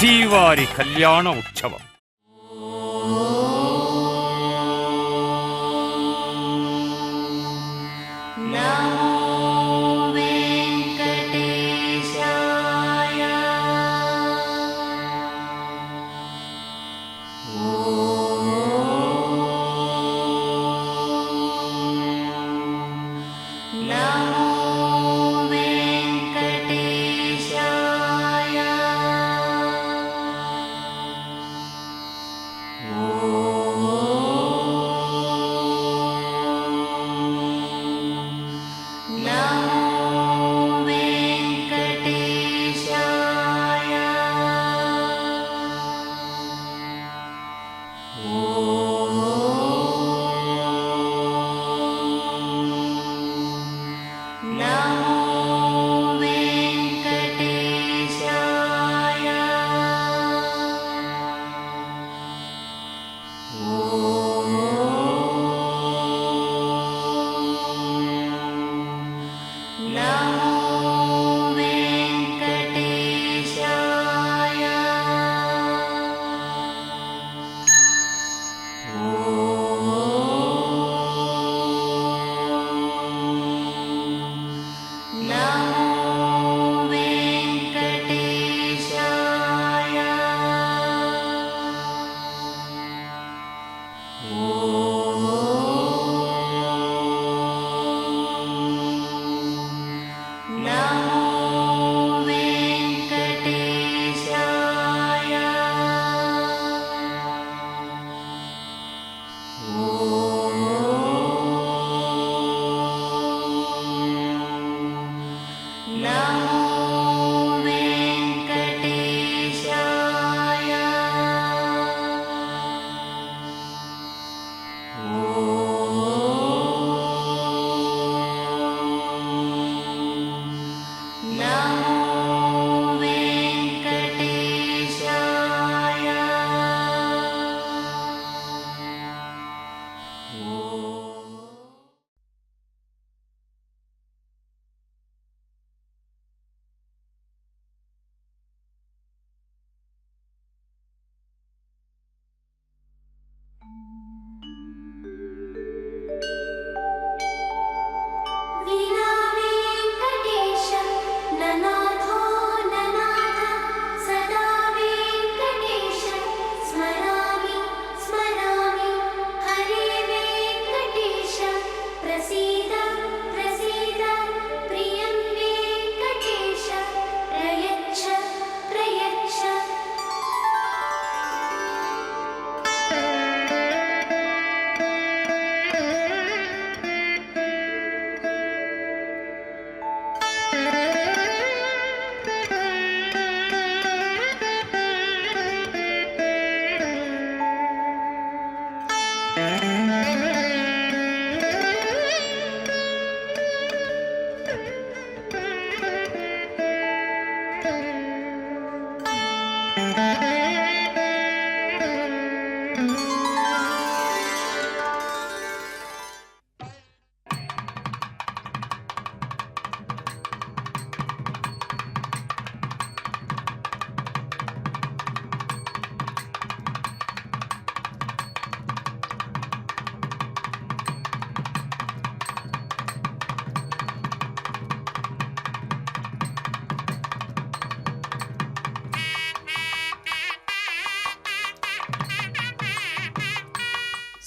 శ్రీవారి కళ్యాణ ఉత్సవం.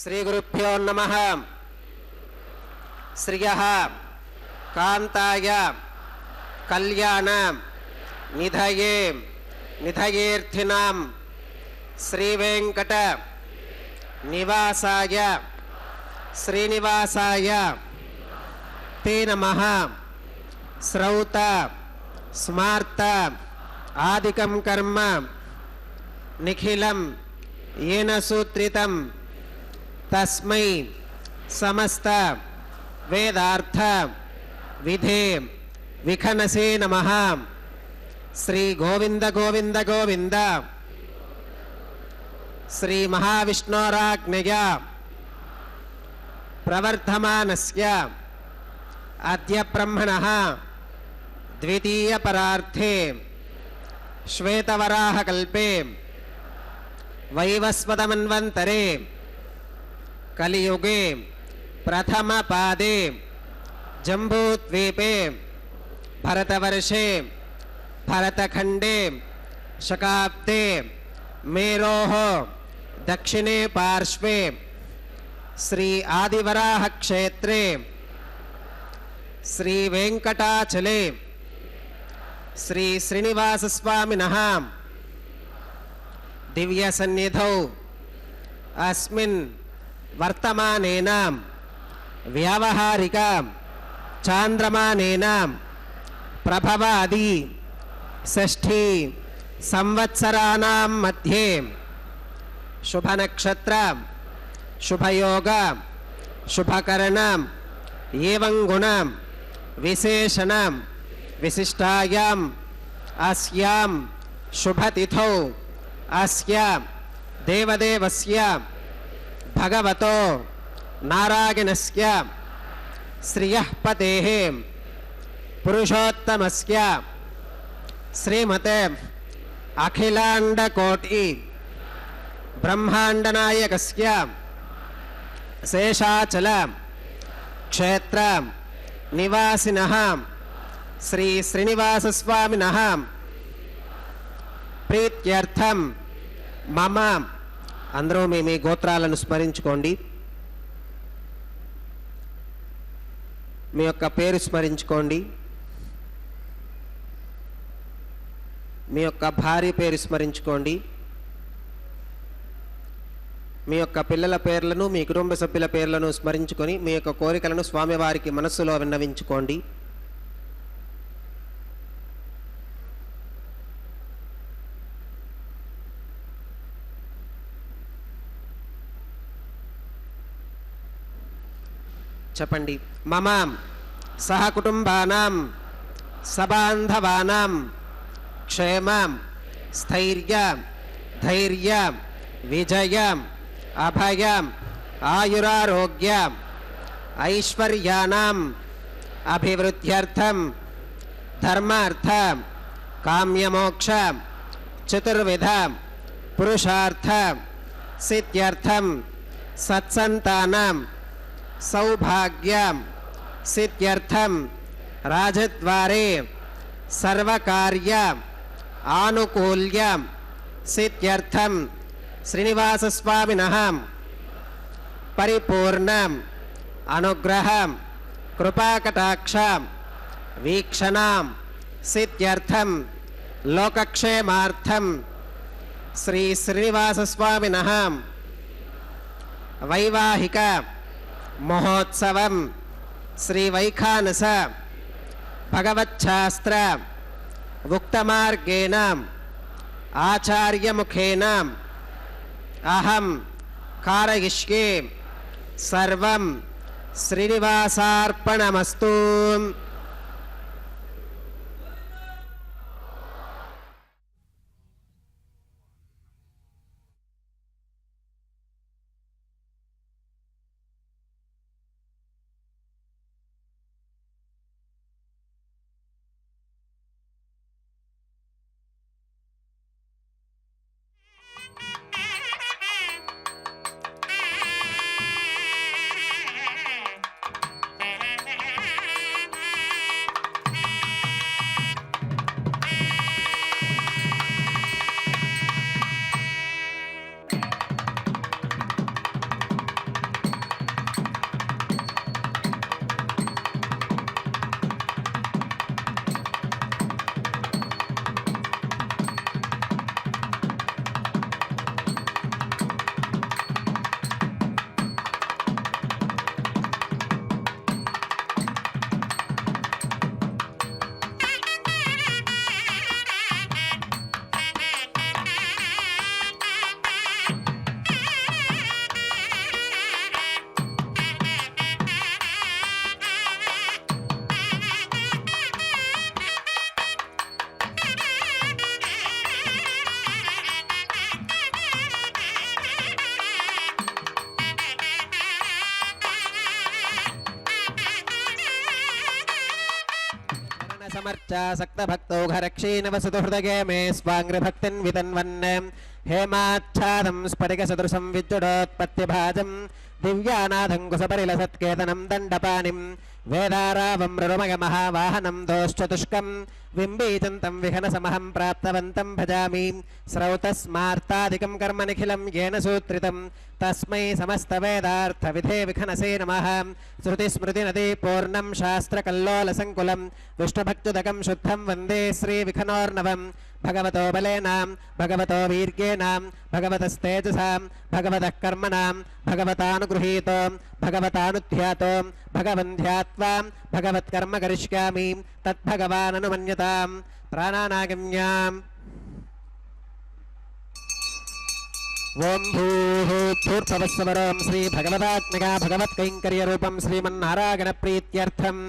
శ్రీ గురుభ్యో నమః. శ్రియః కాంతాయ కళ్యాణ నిధయే నిధయేర్థినాం శ్రీ వెంకట నివాసాయ శ్రీనివాసాయ తే నమః. శ్రౌత స్మార్త ఆదికం కర్మ నిఖిలం येन सूत्रितं तस्मै समस्त वेदार्थ विधे विखनसे नमः. श्री गोविंद गोविंद गोविंद श्री महाविष्णोराज्ञया प्रवर्धमानस्य अद्य ब्रह्मणः द्वितीय परार्थे శ్వేతవరాహకల్పే వైవస్వతమన్వంతరే కలియుగే ప్రథమపాదే జంబూద్వీపే భరతవర్షే భరతఖండే శకాబ్దే మేరోః దక్షిణే పార్శ్వే శ్రీ ఆదివరాహ క్షేత్రే శ్రీ వెంకటాచలే శ్రీ శ్రీనివాసస్వామినః దివ్య సన్నిధౌ అస్మిన్ వర్తమానేన వ్యావహారిక చాంద్రమానేన ప్రభవాది షష్ఠీ సంవత్సరాణం మధ్యే శుభనక్షత్ర శుభయోగ శుభకరణ ఏవం గుణ విశేషణ విశిష్టాయాం అస్యాం శుభతిథౌ అస్య దేవదేవస్య భగవతో నారాయణస్య శ్రియః పతేః పురుషోత్తమస్య శ్రీమతే అఖిలాండకోటి బ్రహ్మాండనాయకస్య శేషాచల క్షేత్ర నివాసినః శ్రీ శ్రీనివాసస్వామినః ప్రీత్యర్థం మమ అందరూ మీ గోత్రాలను స్మరించుకోండి. మీ యొక్క పేరు స్మరించుకోండి. మీ యొక్క భార్య పేరు స్మరించుకోండి. మీ యొక్క పిల్లల పేర్లను మీ కుటుంబ సభ్యుల పేర్లను స్మరించుకొని మీ యొక్క కోరికలను స్వామివారికి మనస్సులో విన్నవించుకోండి. చెప్పండి. మమ సహకుటుంబానాం సబాంధవానాం క్షేమ స్థైర్య ధైర్య విజయ అభయ ఆయురారోగ్య ఐశ్వర్యానాం అభివృద్ధ్యర్థం ధర్మార్థ కామ్యమోక్ష చతుర్విధ పురుషార్థ సిద్ధ్యర్థం సత్సంతానం సౌభాగ్య సిద్ధ్యర్థం రాజద్వారే సర్వకార్య ఆనుకూల్య సిద్ధ్యర్థం శ్రీనివాసస్వామినః పరిపూర్ణ అనుగ్రహ కృపాకటాక్ష వీక్షణ సిద్ధ్యర్థం లోకక్షేమార్థం శ్రీ శ్రీనివాసస్వామినః వైవాహిక మహోత్సవం శ్రీ వైఖానస భగవచ్ఛాస్త్ర ఉక్తమార్గేణ ఆచార్యముఖేన అహం కారయిష్యే సర్వం శ్రీనివాసార్పణమస్తు. समर्चासक्तभक्तौघरक्षीणवसतु हृदये मे स्वाङ्घ्रिभक्तिन् वितन्वन् हेमाच्छादं स्फटिकसदृशं विद्युडोत्पत्तिभाजं दिव्यानाथं कुसपरिलसत्केतनं दण्डपाणिं वेदारावं मृडुमयमहावाहनं दोश्चतुष्कं बिम्बीचन्तं विहनसमहं प्राप्तवन्तं भजामि स्रौतस्मार्तादिकं कर्म निखिलं येन सूत्रितं तस्मै समस्तवेदार्थविधे विखनसे नमः श्रुतिस्मृतिनदी पूर्णं शास्त्रकल्लोलसङ्कुलं विष्णुभक्त्युदकं शुद्धं वन्दे श्रीविखनोर्णवं भगवतो बलेनां भगवतो वीर्येणां भगवतस्तेजसां भगवतः कर्मणां भगवतानुगृहीतो भगवतानुध्यातो भगवन्ध्यात्वा भगवत्कर्म करिष्यामि तद्भगवाननुमन्यतां प्राणानागम्याम् ओम भूः भूर्भुवस्सवरं श्री भगवदात्मका भगवत्कैङ्कर्यरूपं श्रीमन्नारायण प्रीत्यर्थम्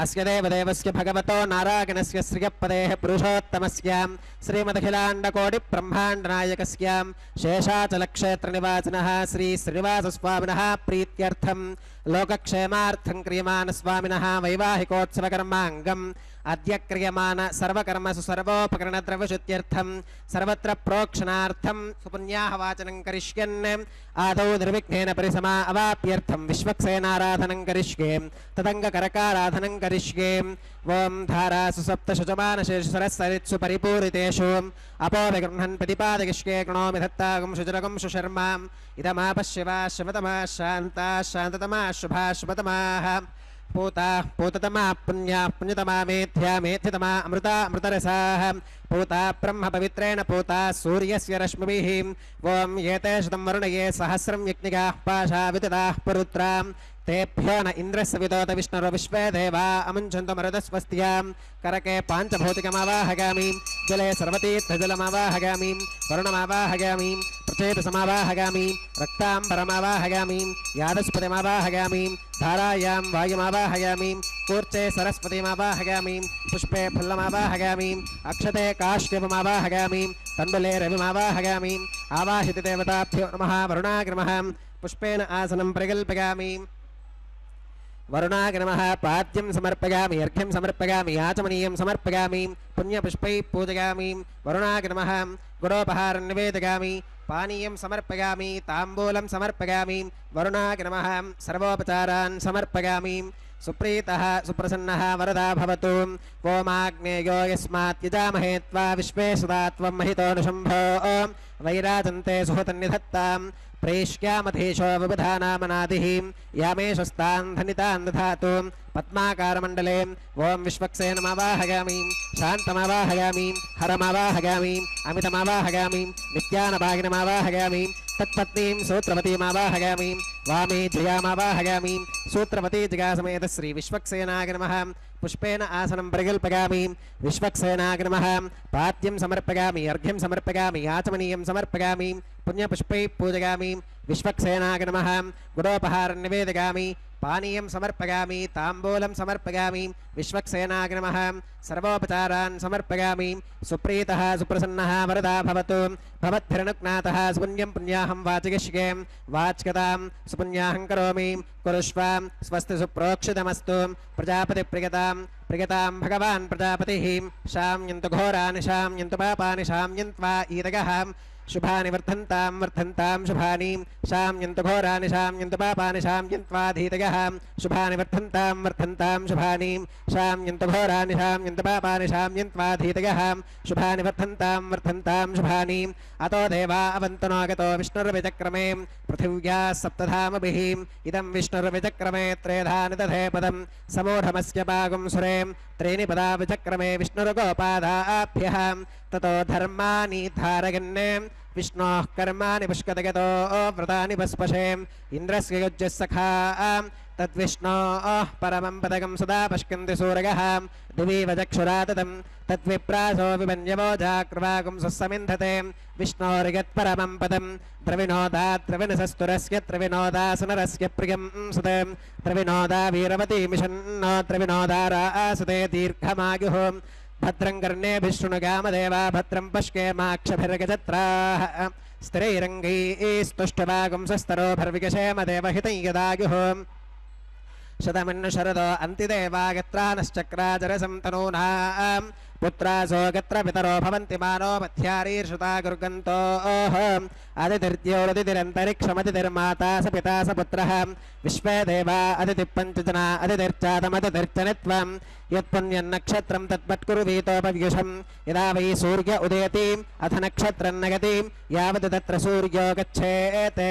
अस्य देवदेवस्य भगवतो नारायणस्य श्रियपदेः पुरुषोत्तमस्यां श्रीमदखिलाण्डकोटिब्रह्माण्डनायकस्यां शेषाचलक्षेत्रनिवासिनः श्री श्रीनिवासस्वामिनः प्रीत्यर्थं लोकक्षेमार्थं क्रियमाणस्वामिनः वैवाहिकोत्सवकर्माङ्गम् अद्य क्रियमाण सर्वकर्मसु सर्वोपकरणद्रव्यशुद्ध्यर्थं सर्वत्र प्रोक्षणार्थं सुपुण्याहवाचनं करिष्यन् आदौ निर्विघ्नेन परिसमा अवाप्यर्थं विश्वक्सेनाराधनं करिष्ये तदङ्गकरकाराधनं करिष्ये ओं धारासु सप्तशुजमानशेषसरस्सरित्सु परिपूरितेषु अपो विगृह्णन् प्रतिपादयिष्ये गृणोमि दत्तागं शुचरगं सुशर्माम् इदमापश्यवा शिवतमाः शान्ताः शान्ततमाः शुभाः शुभतमाः पूता पूततमा पुण्या पुण्यतमा मेध्या मेध्यतमा अमृता अमृतरसाः पूता ब्रह्म पवित्रेण पूता सूर्यस्य रश्मिभिः ओं एते शतं वरुणये सहस्रं यज्ञिकाः पाशा विदिताः पुरुत्रां तेभ्यो न इन्द्रस्य विदोत विष्णुर् विश्वे देवा अमुञ्चन्तु मरुतस्वस्त्यां करके पाञ्चभौतिकमावाहयामि जले सर्वतीर्थजलमावाहयामि वरुणमावाहयामि प्रचेतसमावाहयामि रक्ताम्बरमावाहयामि यादस्पतिमावाहयामि धारायां वायुमावाहयामि कूर्चे सरस्वतीमावाहयामि पुष्पे फुल्लमावाहयामि अक्षते काश्यपमावाहयामि तण्डुले रविमावाहयामि आवाहित देवताभ्यो नमः वरुणाग्रमः पुष्पेण आसनं परिकल्पयामि वरुणाग्रमः पाद्यं समर्पयामि अर्घ्यं समर्पयामि आचमनीयं समर्पयामि पुण्यपुष्पैः पूजयामि वरुणाग्रमः गुडोपहारं निवेदयामि पानीयं समर्पयामि ताम्बूलं समर्पयामि वरुणाग्रमः सर्वोपचारान् समर्पयामि सुप्रीतः सुप्रसन्नः वरदा भवतु ओमाग्नेयो यस्मात् यजामहे त्वा विश्वे सदा त्वं महितोऽनुशम्भो वैराजन्ते सुहृतन्निधत्तां प्रेष्यामधीशो विबुधानामनादिः यामेशस्तान् धनितान् दधातु पद्माकारमण्डले ओं विश्वक्सेनमावाहयामि शान्तमावाहयामि हरमावाहयामि अमितमावाहयामि नित्यानभागिनमावाहयामि तत्पत्नीं सूत्रवतीमावाहयामि वामे जयामावाहयामि सूत्रवती जयासमेत श्री विश्वक्सेनाय नमः पुष्पेण आसनं परिकल्पयामि विश्वक्सेनाय नमः पाद्यं समर्पयामि अर्घ्यं समर्पयामि आचमनीयं समर्पयामि पुण्यपुष्पैः पूजयामि विश्वक्सेनाय नमः गुडोपहारं निवेदयामि पानीयं समर्पयामि ताम्बूलं समर्पयामि विश्वक्सेनाय नमः सर्वोपचारान् समर्पयामि सुप्रीतः सुप्रसन्नः वरदा भवतु भवद्भिरनुज्ञातः सुपुण्यं पुण्याहं वाचयिष्ये वाच्यतां सुपुण्याहं करोमि कुरुष्व स्वस्ति सुप्रोक्षितमस्तु प्रजापतिप्रियतां प्रियतां भगवान् प्रजापतिः शाम्यन्तु घोरानि शाम्यन्तु पापानि शाम्यन्त्वा ईदगः शुभानि वर्धन्तां वर्धन्तां शुभानि शाम्यन्तु घोरानि शाम्यन्तु पापानि शाम्यन्त्वा धीतयः शुभानि वर्धन्तां वर्धन्तां शुभानि शाम्यन्तु घोरानि शाम्यन्तु पापानि शाम्यन्त्वा धीतयः शुभानि वर्धन्तां वर्धन्तां शुभानि अतो देवा अवन्तनागतो विष्णुर्विचक्रमे पृथिव्याः सप्तधामभिः इदं विष्णुर्विचक्रमे त्रेधानि दधे पदं समूढमस्य पागुं सुरे त्रीणि पदा विचक्रमे विष्णुर्गोपादाभ्यः ततो धर्माणि धारयन् विष्णोः कर्माणि पुष्कतगतो व्रतानि पस्पशे इन्द्रस्य युज्यः सखा तद्विष्णोः परमं पदकं सदा पश्यन्ति सूरयः दिवि वचक्षुराततं तद्विप्रासो विमन्यवो जाकृवागुं सुसमिन्धते विष्णोरिगत्परमं पदं द्रविणोदाद्रविणसस्तुरस्य द्रविणोदासुनरस्य प्रियं सुते द्रविणोदा वीरवती मिषन्नो द्रविणोदा रासुते दीर्घमायुः भद्रं कर्णेभिः शृणुगामदेवा भद्रं पश्येमाक्षभिर्गजत्राः स्थिरैरङ्गैस्तुष्टवागुंसस्तरोभिर्विगशेम देवहितं यदायुः शतमन्नु शरदो अन्तिदेवागत्रानश्चक्राजरसं तनूनां पुत्रासो गत्र पितरो भवन्ति मानो मध्यारीर्षुता गुर्गन्तोः अदितिर्द्योरदितिरन्तरिक्षमदितिर्माता स पिता स पुत्रः विश्वे देवा अदितिपञ्चजना अदितिर्चातमदितिर्चनित्वं यत्पुण्यन्नक्षत्रं तद्वत्कुरुवीतोपव्युषं यदा वै सूर्य उदयति अथ नक्षत्रं नगति यावत् तत्र सूर्यो गच्छेत्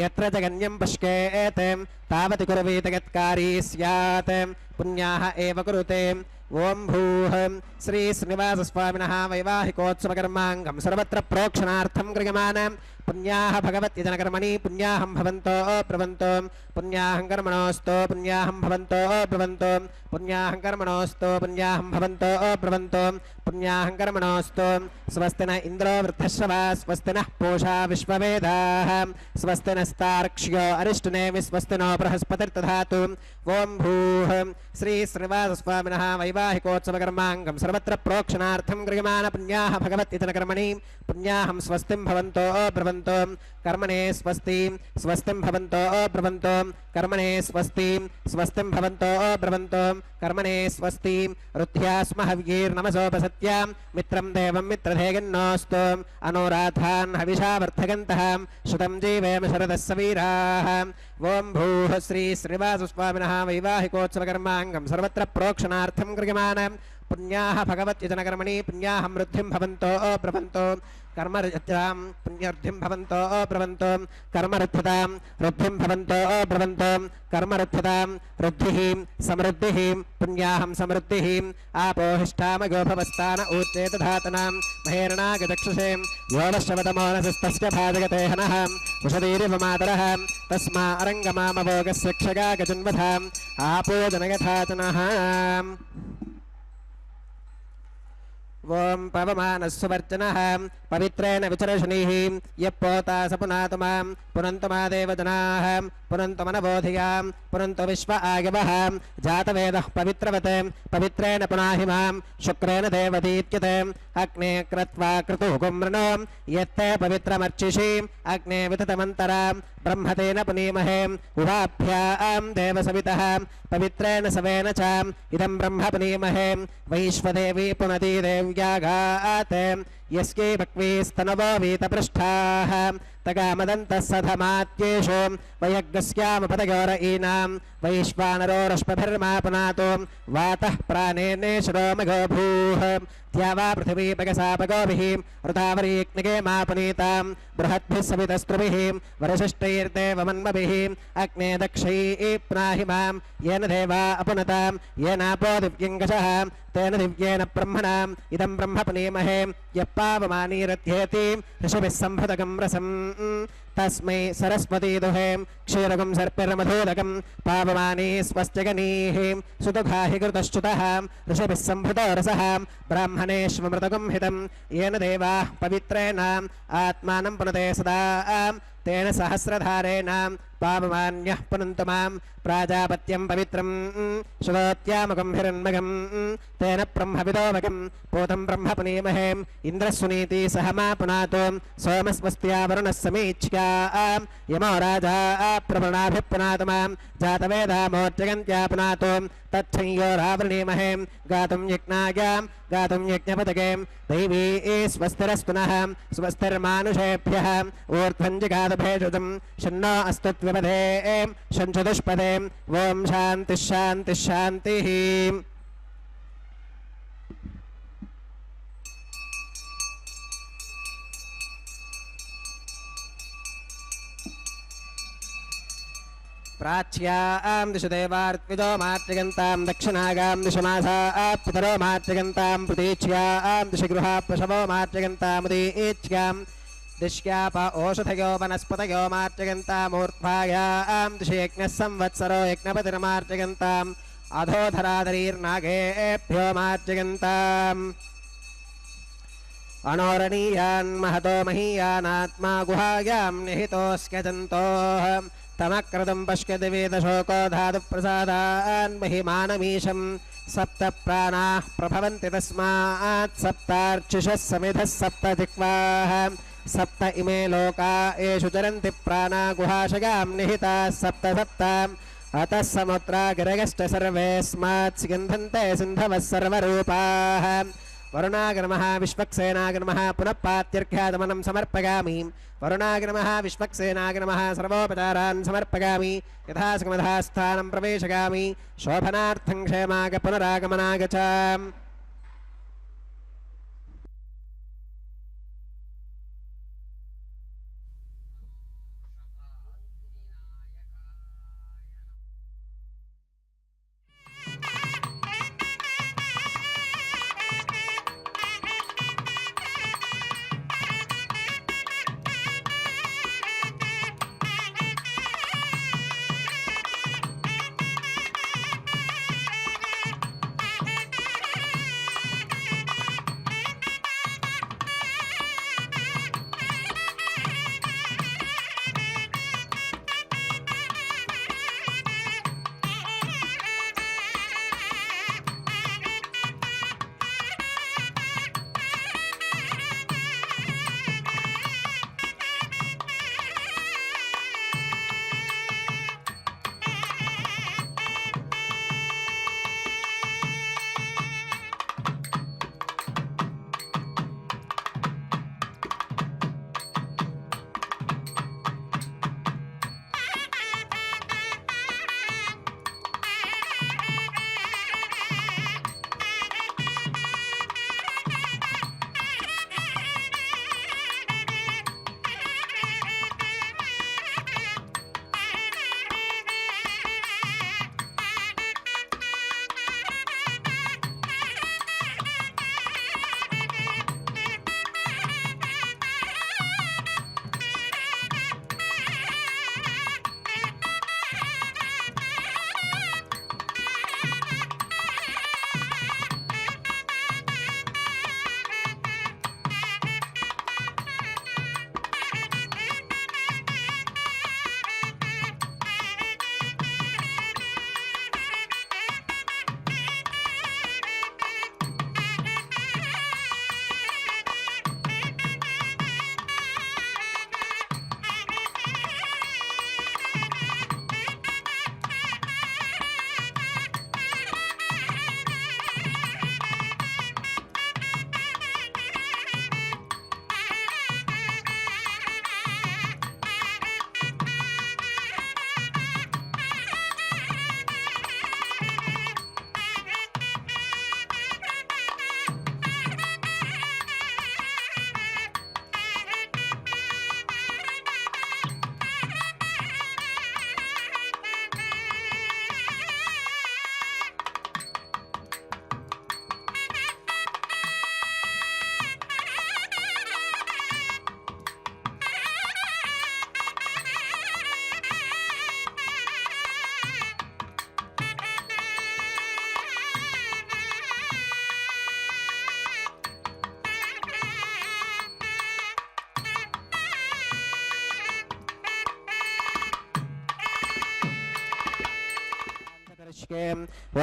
यत्र जगन्यं पश्येत् तावत् कुरुवीत यत्कारी स्यात् पुण्याः एव कुरुते ओम भूः श्री श्रीनिवासस्वामिनः वैवाहिकोत्सवकर्माङ्गं सर्वत्र प्रोक्षणार्थं क्रियमाण पुण्याः भगवत्यजनकर्मणि पुण्याहं भवन्तो ब्रुवन्तो पुण्याहं कर्मणोऽस्तु पुण्याहं भवन्तो ब्रुवन्तो पुण्याहं कर्मणोऽस्तु पुण्याहं भवन्तो ब्रुवन्तो पुण्याहं कर्मणोऽस्तु स्वस्ति न इन्द्रो वृद्धश्रवा स्वस्ति नः पूषा विश्ववेदाः स्वस्ति नस्तार्क्ष्यो अरिष्टनेमि स्वस्ति नो बृहस्पतिर्दधातु ओम भूः श्री श्रीनिवासस्वामिनः वैवाहिकोत्सवकर्माङ्गं सर्वत्र प्रोक्षणार्थं क्रियमाण पुण्याः भगवत्यजनकर्मणि पुण्याहं स्वस्तिं भवन्तो ब्रुवन्तो कर्मणे स्वस्ति स्वस्तिं भवन्तो ब्रुवन्तो कर्मणे स्वस्ति स्वस्तिं भवन्तो ब्रुवन्तो कर्मणे स्वस्ति रुद्ध्यास्म हव्यैर्नमसोपसत्यां मित्रं देवं मित्रधेयन्नोऽस्तु अनुराधान् हविषा वर्धगन्तः श्रुतं जीवेम शरदः सवीराः ओम भूः श्री श्रीनिवासस्वामिनः वैवाहिकोत्सवकर्माङ्गं सर्वत्र प्रोक्षणार्थं क्रियमाण पुण्याः भगवत्यजनकर्मणि पुण्याहं वृद्धिं भवन्तो ब्रुवन्तो कर्मरतां पुण्यर्द्धिं भवन्तो ब्रुवन्तो कर्मरथतां वृद्धिं भवन्तो ब्रुवन्तो कर्मरथतां वृद्धिः समृद्धिः पुण्याहं समृद्धिः आपोहिष्ठामगो भवस्तान ऊर्जे दधातनां महेरणागचक्षुषे योवश्रवतमोनसस्तस्य भाजगते हनः उषदीरिव मातरः तस्मा अरङ्गमामवोगस्य क्षगा गजन्वधाम् आपो जनयथाचनः ओम पवमानस्सुवर्चनः पवित्रेण विचर्षणीः यः पोता स पुनातु मां पुनन्तु मा देवजनाः पुनन्तु मनबोधियां पुनन्तु विश्व आगवः जातवेदः पवित्रवते पवित्रेण पुनाहि मां शुक्रेण देवदीत्यते अग्ने कृत्वा क्रतुः कुम्रणो यत्ते पवित्रमर्चिषि अग्ने विततमन्तरां ब्रह्मतेन पुनीमहे उभाभ्यां देवसवितः पवित्रेण सवेन च इदं ब्रह्म पुनीमहे वैश्वदेवी पुनती देव्याघाते यस्यै भक्वीस्तनवो वीतपृष्ठाः तगामदन्तः सधमात्येषु वयग्स्यामपदयोरयीनां वैश्वानरोरश्मभिर्मा पुनातो वातः प्राणेनेश्वरो मघोभूः द्यावा पृथिवी पगसापगोभिः ऋतावरीग्निगे मा पुनीतां बृहद्भिः सवितस्त्रुभिः वरशिष्टैर्देवमन्मभिः अग्ने दक्षैः प्राहि मां येन देवा अपुनतां येनापो दिव्यङ्गशः तेन दिव्येन ब्रह्मणाम् इदं ब्रह्म पुनीमहे यः पावमानीरध्येति ऋषिभिः सम्भृतकं रसम् तस्मै सरस्वती दुहे क्षीरकं सर्पिर्मधोदकं पावमानी स्वस्त्यगनीः सुदुघाहि कृतश्च्युतः ऋषिभिः सम्भृतो रसः ब्राह्मणेष्वमृतकं हितं येन देवाः पवित्रेण आत्मानं पुनते सदा तेन सहस्रधारेण पावमान्यः पुनन्तु मां प्राजापत्यं पवित्रं श्रुतोत्यामुखं हिरण्मघं तेन ब्रह्मविदोमकं पूतं ब्रह्म पुनीमहे इन्द्रस्सुनीति सह मा पुनातो सोमस्वस्त्या वरुणः समीक्ष्या यमो राजा प्रवृणाभिः पुनातु मां जातवेदामोर्जगन्त्या पुनातो तच्छंयोरावृणीमहे गातुं यज्ञायां गातुं यज्ञपदके दैवी स्वस्तिरस्तु नः स्वस्तिर्मानुषेभ्यः ऊर्ध्वं जिगातभेषजं शन्नो अस्तु त्विपदे शञ्चतुष्पदे ओम शान्तिः शान्तिः शान्तिः। प्राच्यां दिशु देवार्त्विजो मातृगन्तां दक्षिणागां दिशु मासाः पितरो मातृगन्तां प्रतीच्यां दिशु गृहाः पशवो मातृगन्तामुदीच्यां दिश्याप ओषधयो वनस्पतयो मार्जगन्तामूर्ध्वायां दिशि यज्ञः संवत्सरो यज्ञपतिर्मार्जगन्ताम् अधोधरादरीर्नागेभ्यो मार्जगन्ताम् अणोरणीयान् महतो महीयानात्मा गुहायां निहितोऽस्यजन्तोः तमक्रतुं पश्यति वेदशोको धातुप्रसादान् महिमानमीशं सप्त प्राणाः प्रभवन्ति तस्मात् सप्तार्चिषः समिधः सप्त जिह्वाः सप्त इमे लोका येषु चरन्ति प्राणा गुहाशयां निहिताः सप्त सप्त अतः समुद्रागिरगश्च सर्वेऽस्मात् सिगन्धन्ते सिन्धवः सर्वरूपाः वरुणागनमः विश्वक्सेनागनमः पुनः पात्यर्घ्यादमनं समर्पयामि वरुणागनमः विश्वक्सेनागनमः सर्वोपचारान् समर्पयामि यथा सुखमधा स्थानं प्रवेशयामि शोभनार्थं क्षेमाग पुनरागमनाग च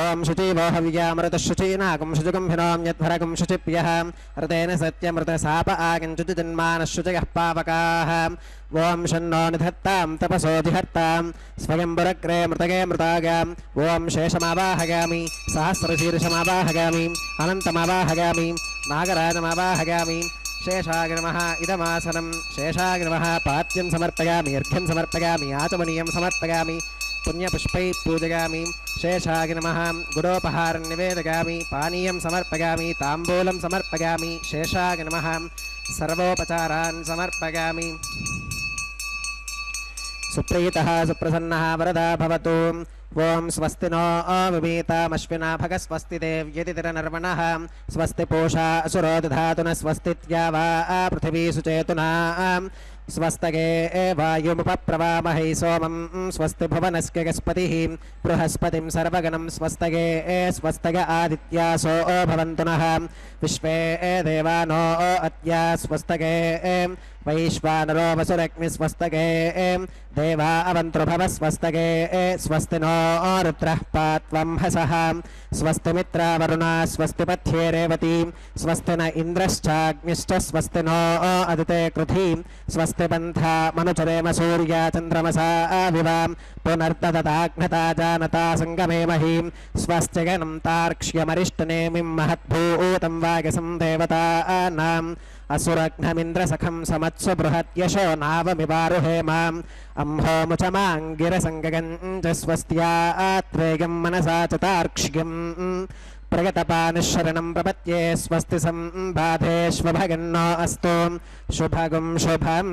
ओम शुचिवो हव्यामृतशुचीनागं शुचिगुंभिनों यद्भरगं शुचिप्यः ऋतेन सत्यमृतसाप आगञ्चुतिजन्मानः शुचयः पावकाः ओम शन्नो निधत्तां तपसोऽधिहर्तां स्वयंवरग्रे मृतगे मृतागां ओम शेषमावाहयामि सहस्रशीर्षमावाहयामि अनन्तमावाहयामि नागराजमावाहयामि शेषाय नमः इदमासनं शेषाय नमः पाद्यं समर्पयामि अर्घ्यं समर्पयामि आचमनीयं समर्पयामि पुण्यपुष्पै पूजयामि शेषाय नमः गुडोपहारं निवेदयामि पानीयं समर्पयामि ताम्बूलं समर्पयामि शेषाय नमः सर्वोपचारान् समर्पयामि सुप्रीतः सुप्रसन्नः वरदा भवतु ओम स्वस्ति नो विमीतामश्विना भग स्वस्ति देव्यति तिरनर्वणः स्वस्ति पूषा असुरो दधातु न स्वस्तित्या वा पृथिवी सुचेतुना स्वस्तगे वायुमुपप्रवामहै सोमं स्वस्ति भुवनस्य गस्पतिः बृहस्पतिं सर्वगणं स्वस्तगे स्वस्तग आदित्यासो भवन्तु नः विश्वे देवानो अद्या स्वस्तगे वैश्वानरो वसुरग्निस्वस्तगे देवा अवन्तृभव स्वस्तगे स्वस्ति नो रुद्रः पात्वं हसः स्वस्ति मित्रावरुणा स्वस्ति पथ्ये रेवती स्वस्ति न इन्द्रश्चाग्निश्च स्वस्ति नो अदिते कृधी स्वस्ति स्वस्ति पन्था मनुचरेम सूर्या चन्द्रमसा विवां पुनर्ददताघ्नता जानता सङ्गमे महीं स्वस्तिगणं तार्क्ष्यमरिष्टनेमिं महद्भूतं वागसं देवतानाम् असुरघ्नमिन्द्रसखं समत्सु बृहद्यशो नावमिवारुहेमाम् अम्भोमुचमाङ्गिरसङ्गगञ्च स्वस्त्यात्वेगं मनसा च तार्क्ष्यम् प्रगतपानिशरणं प्रपद्ये स्वस्ति सम्बाधेष्वभगन्नो अस्तु शुभगुं शुभम्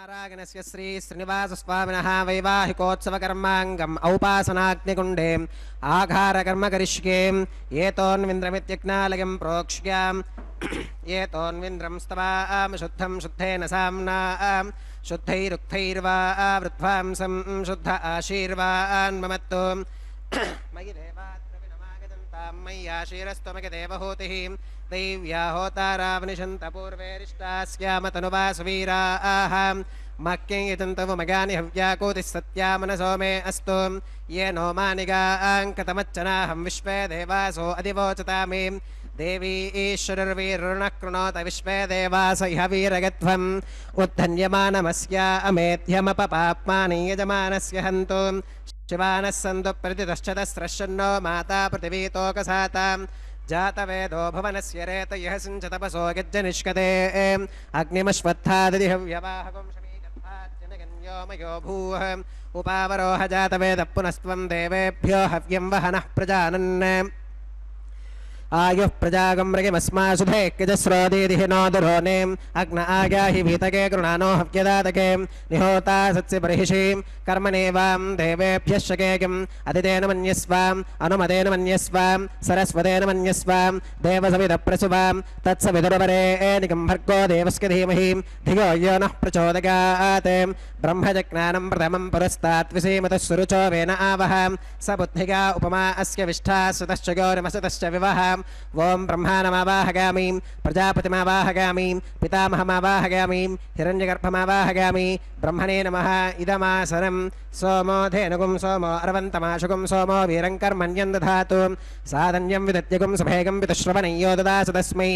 नारायणस्य श्री श्रीनिवासस्वामिनः वैवाहिकोत्सवकर्माङ्गम् औपासनाग्निकुण्डे आघारकर्म करिष्ये एतोन्विन्द्रमित्यज्ञालयं प्रोक्ष्याम् एतोन्विन्द्रं स्तवाम शुद्धं शुद्धेन साम्नां शुद्धैरुक्थैर्वा वृद्ध्वांसं शुद्ध आशीर्वान् ममत्तु मयि देवाद्रविणमागदन्तां मय्याशीरस्त्वमि देवहूतिः दैव्या होतारावनिशन्त पूर्वेरिष्टास्यामतनुवासवीराः मह्यं यजन्तवमगानि हव्याकोतिः सत्या मनसो मे अस्तु ये नो मानिगाङ्कतमच्चनाहं विश्वे देवासो अधिवोचतामि देवी ईश्वरर्वीरुणः कृणोत विश्वे देवास इह वीरगध्वम् उद्धन्यमानमस्य अमेध्यमपपाप्मानि यजमानस्य हन्तु शिवानः सन्तु प्रतितश्चतस्रश्चन्नो माता पृथिवीतोकसाताम् जातवेदो भुवनस्य रेतयः सिञ्चतपसो यज्जनिष्कते अग्निमश्वत्थादिहव्यवाहकं शमीगर्भाज्जनगन्यो मयो भूः उपावरोह जातवेदः पुनस्त्वं देवेभ्यो हव्यं वहनः प्रजानन् आयुः प्रजागं मृगमस्मासुधे किजस्रोदीदिः नो दुरोनेम् अग्न आगाहि भीतके गृणानो हव्यदातके निहोता सत्सि बर्हिषीं कर्मणेवां देवेभ्यः शकेकिम् अदितेन मन्यस्वाम् अनुमतेन मन्यस्वां सरस्वतेन मन्यस्वां देवसविदप्रसुवां तत्सविदुर्वरेणिकं भर्गो देवस्य धीमहि धियो यो नः प्रचोदयात् ब्रह्मजज्ञानं प्रथमं पुरस्तात् विसीमतः सुरुचो वेन आवह स बुद्धिगा उपमा अस्य विष्ठा सुतश्च गौरिमसतश्च विवह ओं ब्रह्माणमावाहगामि प्रजापतिमावाहगामि पितामहमावाहगामि हिरण्यगर्भमावाहगामि ब्रह्मणे नमः इदमासनं सोमो धेनुगुं सोमो अर्वन्तमाशुगुं सोमो वीरं कर्मण्यं दधातु साधन्यं विदत्यगुं सुभेगं पितुश्रवणय्यो ददासु तस्मै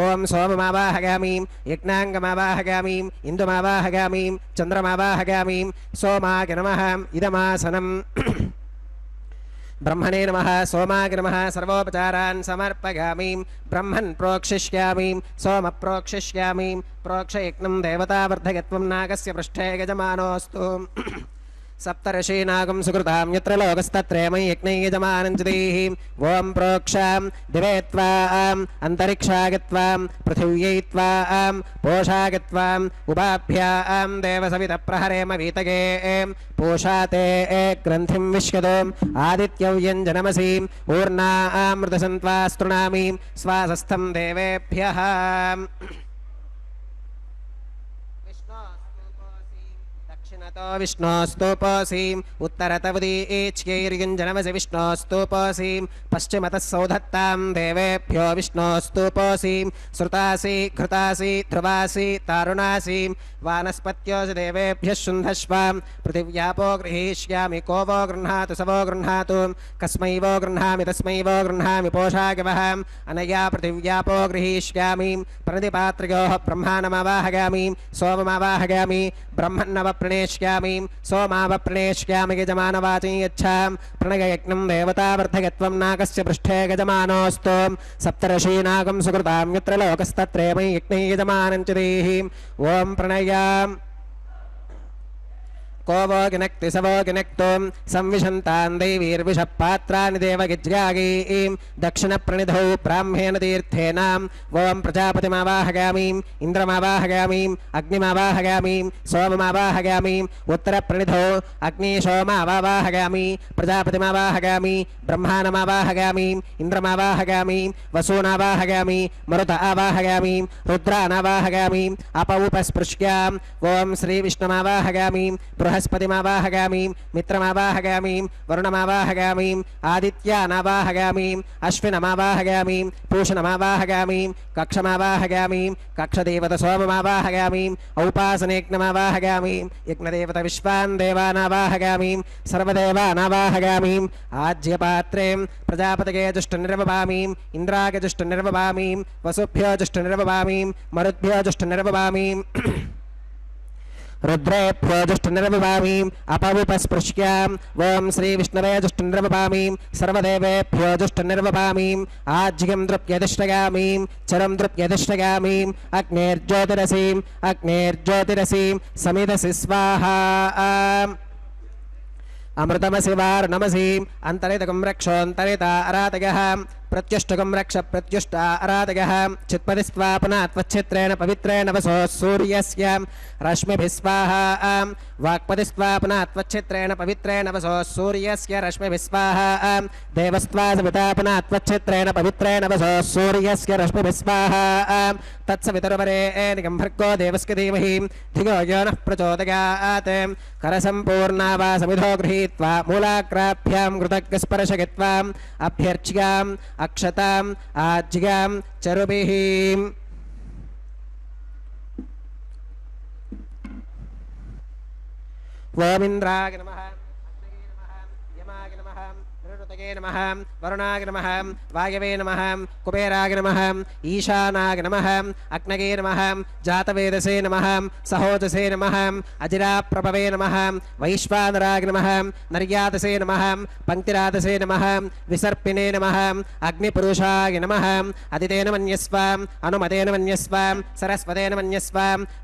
ओं सोममावाहगामि यज्ञाङ्गमावाहगामि इन्दुमावाहगामि चन्द्रमावाहगामि सोमाय नमः इदमासनं ब्रह्मणे नमः सोमाय नमः सर्वोपचारान् समर्पयामि ब्रह्मन् प्रोक्षिष्यामि सोम प्रोक्षिष्यामि प्रोक्षयज्ञं देवतावर्धकत्वं नागस्य पृष्ठे यजमानोऽस्तु सप्तर्षीनागं सुकृतां यत्र लोकस्तत्रेमं यज्ञै यजमानञ्जतीः ओं प्रोक्षां दिवे त्वाम् अन्तरिक्षागत्वां पृथिव्यै त्वाम् पोषागत्वाम् उपाभ्यां देवसवितप्रहरेम वीतगे पूषा ते ग्रन्थिं विश्यतोम् आदित्यव्यञ्जनमसीम् ऊर्णामृतसन्त्वा स्तृणामि स्वासस्थं देवेभ्यः विष्णोस्तूपोऽसीम् उत्तरतवदीच्यैर्युञ्जनमसि विष्णोस्तूपोऽसीम् पश्चिमतः सौधत्तां देवेभ्यो विष्णोस्तूपोऽसीम् श्रुतासि घृतासि ध्रुवासि तारुणासीम् वानस्पत्योऽसि देवेभ्यः शुन्धश्वाम् पृथिव्यापो गृहीष्यामि को वो गृह्णातु स वो गृह्णातु कस्मै वो गृह्णामि तस्मै वो गृह्णामि पोषागवः अनया पृथिव्यापो गृहीष्यामि प्रणतिपात्र्योः ब्रह्माणमावाहगामि सोममावाहगामि ब्रह्मन्नवप्रणेष्यामि सोमावप्रणेष्यामि यजमानवाचि यच्छां प्रणययज्ञं देवतावर्धकत्वं नागस्य पृष्ठे गजमानोऽस्तु सप्तर्षीनागं सुकृतां यत्र लोकस्तत्रेमं यज्ञै यजमानञ्चतीः ॐ प्रणयाम् को वो गिनक्ति स वो गिनक्तुं संविशन्तान् दैवीर्विषपात्राणि देवगिज्गागीं दक्षिणप्रणिधौ ब्राह्मेण तीर्थेन ओं प्रजापतिमावाहगामि इन्द्रमावाहगामि अग्निमावाहगामि सोममावाहगामि उत्तरप्रणिधौ अग्निशोमावाहगामि प्रजापतिमावाहगामि ब्रह्माणमावाहगामि इन्द्रमावाहगामि वसूनावाहगामि मरुत आवाहगामि रुद्रानावाहगामि अपौपस्पृश्याम् ओं श्रीविष्णुमावाहगामि बृहस्पतिमावाहगामि मित्रमावाहगामि वरुणमावाहगामि आदित्यानावाहगामि अश्विनमावाहगामि पूषणमावाहगामि कक्षमावाहगामि कक्षदेवतसोममावाहगामि औपासनेज्ञमावाहगामि यज्ञदेवत विश्वान् देवानावाहगामि सर्वदेवानावाहगामि आज्यपात्रे प्रजापतये जुष्टनिर्वपामि इन्द्राय जुष्टनिर्वपामि वसुभ्यो जुष्टनिर्वपामि मरुद्भ्यो जुष्टनिर्वपामि रुद्रेभ्यो जुष्टनिर्वपामि अपवुपस्पृश्याम् ॐ श्रीविष्णवे जुष्टनिर्वपामि सर्वदेवेभ्यो जुष्टनिर्वपामि आज्यं द्रुप्यधिष्ठगामि चरं द्रुप्यधिष्ठगामि अग्नेर्ज्योतिरसीं समिदसि स्वाहा अमृतमसि वार्णमसि अन्तरितकं रक्षोऽन्तरिता अरातगः ప్రత్యుష్టకం రక్ష ప్రత్యుష్ట ఆరాధగః చిత్పదిస్త్వా పునాత్వచ్ఛిత్రేణ పవిత్రేణ వసో సూర్యస్య రశ్మిభిः స్వాహా వాక్పదిస్త్వా పునాత్వచ్ఛిత్రేణ పవిత్రేణ వసో సూర్యస్య రశ్మిభిः స్వాహా దేవస్త్వా సవితా పునాత్వచ్ఛిత్రేణ పవిత్రేణ వసో సూర్యస్య రశ్మిభిः స్వాహా తత్సవితుర్వరేణ్యం భర్గో దేవస్య ధీమహి ధియో యో నః ప్రచోదయాత్ కరసంపూర్ణా వా సమిధో గృహీత్వా మూలాగ్రాభ్యాం కృతజ్ఞస్పర్శగిత్వా అభ్యర్చ్యాం అక్షతాం ఆజ్యాం చరుభిః ఓమింద్రాయ నమః యమాయ నమః నిరుతగే నమః వరుణాయ నమః వాయవే నమః కుబేరాయ నమః ఈశానాయ నమః అగ్నగే నమః జాతవేదసే నమః సహోజసే నమః అజిరాప్రభవే నమః వైశ్వానరాయ నమః నర్యాదసే నమః పంక్తిరాదసే నమః విసర్పిణే నమః అగ్నిపురుషాయ నమః అదితేన మన్యస్వ అనుమతేన మన్యస్వ సరస్వతేన మన్యస్వ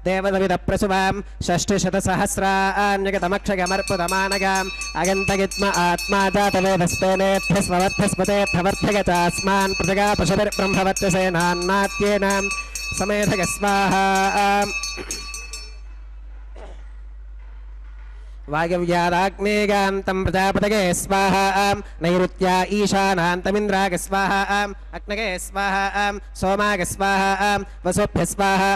దేవదవిద ప్రసువాం షష్ఠిశతసహస్రాన్యగతమక్షగమర్పుదమానగాం అగంతగిత్మ ఆత్మా జాతవేదస్పేనేభ్యస్వవర్ధస్పతేర్థవర్ధగతాస్మాన్ ప్రజగా పశుభిర్బ్రహ్మవర్చసేనాన్నాత్యేన సమేధగ స్వాహా వాయవ్యాదాగ్నేగాంతం ప్రజాపతగే స్వాహా నైరుత్యా ఈశానాంతమింద్రాగ స్వాహా అగ్నగే స్వాహా సోమాగ స్వాహా వసుభ్య స్వాహా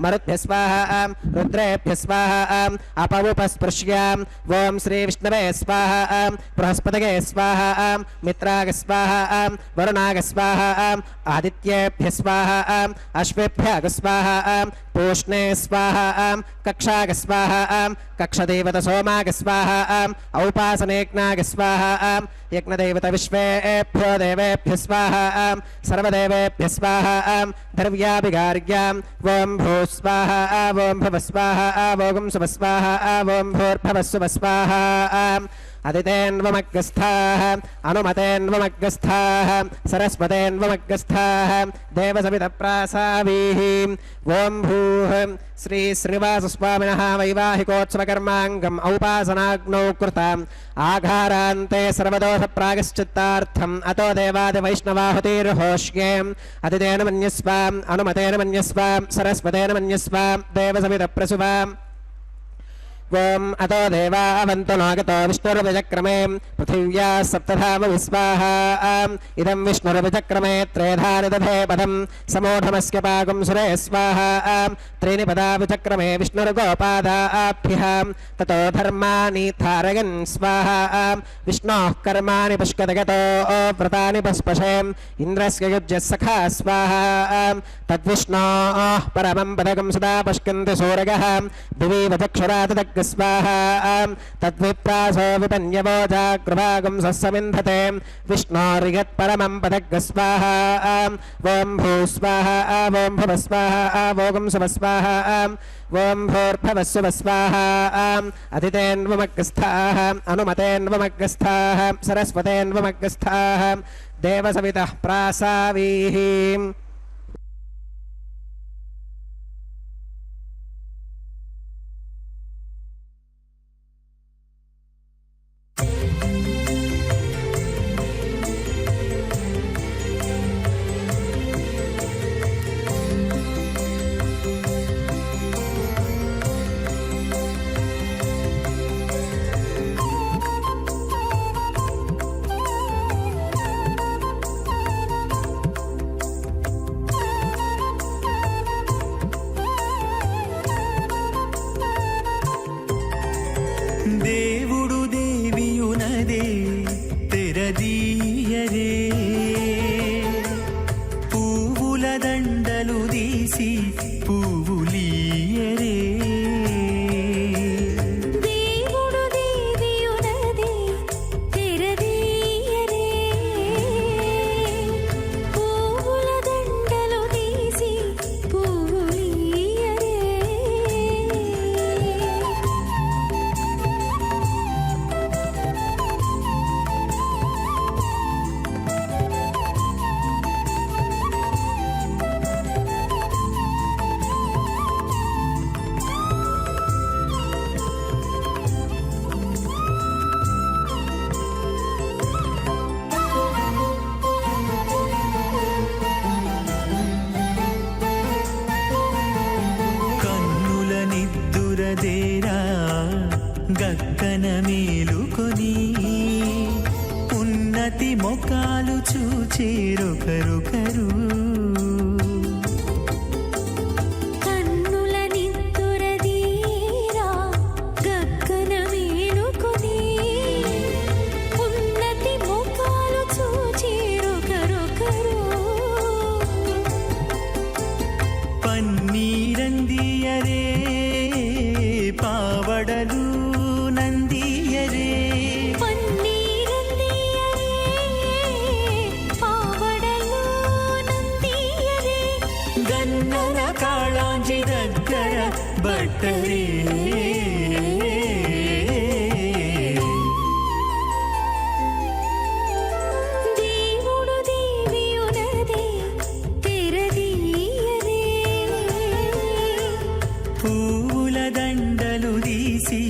మరుద్భ్య స్వాహా రుద్రేభ్య స్వాహా అపవుపస్పృశ్యాం ఓం శ్రీ విష్ణవే స్వాహా బృహస్పతగే స్వాహా మిత్రాగ స్వాహా వరుణాగ స్వాహా ఆదిత్యేభ్య స్వాహా అశ్వేభ్యాగ స్వాహా పూష్ణే స్వాహా కక్షాగ స్వాహా కక్షదేవత సోమాగ స్వాహా ఔపాసనేజ్ఞాగ స్వాహా యజ్ఞదేవత విశ్వేభ్యో దేవేభ్య స్వాహా సర్వదేవేభ్య స్వాహా ద్రవ్యాభిగార్యాం ఓం భూ స్వాహా ఓం భవ స్వాహా ఓం శుభ స్వాహా ఓం భూర్భవ శుభ స్వాహా అదితేన్వమగ్గస్థాః అనుమతేన్వమగ్గస్థాః సరస్వతేన్వమగ్గస్థాః దేవసవితప్రాసావీః ఓం భూః శ్రీ శ్రీవాసస్వామినః వైవాహికోత్సవకర్మాంగం ఔపాసనాగ్నౌ కృతాం ఆఘారాంతే సర్వదోష ప్రాగశ్చిత్తార్థం అతో దేవాదివైష్ణవాహుతిర్హోష్యే అదితేన మన్యస్వాం అనుమతేన మన్యస్వాం సరస్వతేన మన్యస్వాం దేవసవితప్రసువాం ఓం అతో దేవావంతు నాగతో విష్ణుర్విచక్రమే పృథివ్యా సప్తధామ విస్వాహా ఇదం విష్ణుర్విచక్రమే త్రేధాని దధే పదం సమూఢమస్య పాకం సురే స్వాహా త్రీని పదా విచక్రమే విష్ణుర్గోపాదాభ్యః తతో ధర్మాణి ధారయన్ స్వాహా విష్ణోః కర్మాణి పుష్కతగతో వ్రతాని పస్పశే ఇంద్రస్య యుజ్యः సఖా స్వాహా తద్విష్ణోః పరమం పదకం సదా పశ్యంతి సూరగः దివీవ చక్షురాతదగ్గ స్వాహా తద్విప్రాసో విపన్యవోజాగృభాగం సస్సమింధతే విష్ణోర్యత్పరమం పదగ్గ స్వాహా ఓం భూ స్వాహా ఓం భవ స్వాహా ఓం శుభ స్వాహా ఓం భూర్భవ శుభ స్వాహా అదితేన్వమగ్గస్థాః అనుమతేన్వమగ్గస్థాః సరస్వతేన్వమగ్గస్థాః దేవసవితః ప్రాసావీః దేవుడు దేవియునదే తెరదీయరే పువ్వుల దండలు తీసి పువ్వులీయరే దేవుడు దేవియునదే తెరదీయరే పువ్వుల దండలు తీసి పువ్వులీయరే ఉన్నదేరా గక్కన మేలుకొని ఉన్నతి మొక్కలు చూచేరొకరొకరు కన్నుల నిత్తురదీరా గగ్గన మేలుకొని ఉన్నతి ముఖాలు చూచేరొకరొకరు పన్నీరందియరే పావడలు నందియరే పన్నీరందియరే పావడలు నందియరే గన్నర కాళాంజి దగ్గర బట్టరే దేవుడు దేవియునదే తెరదీయరే పూల దండలు తీసి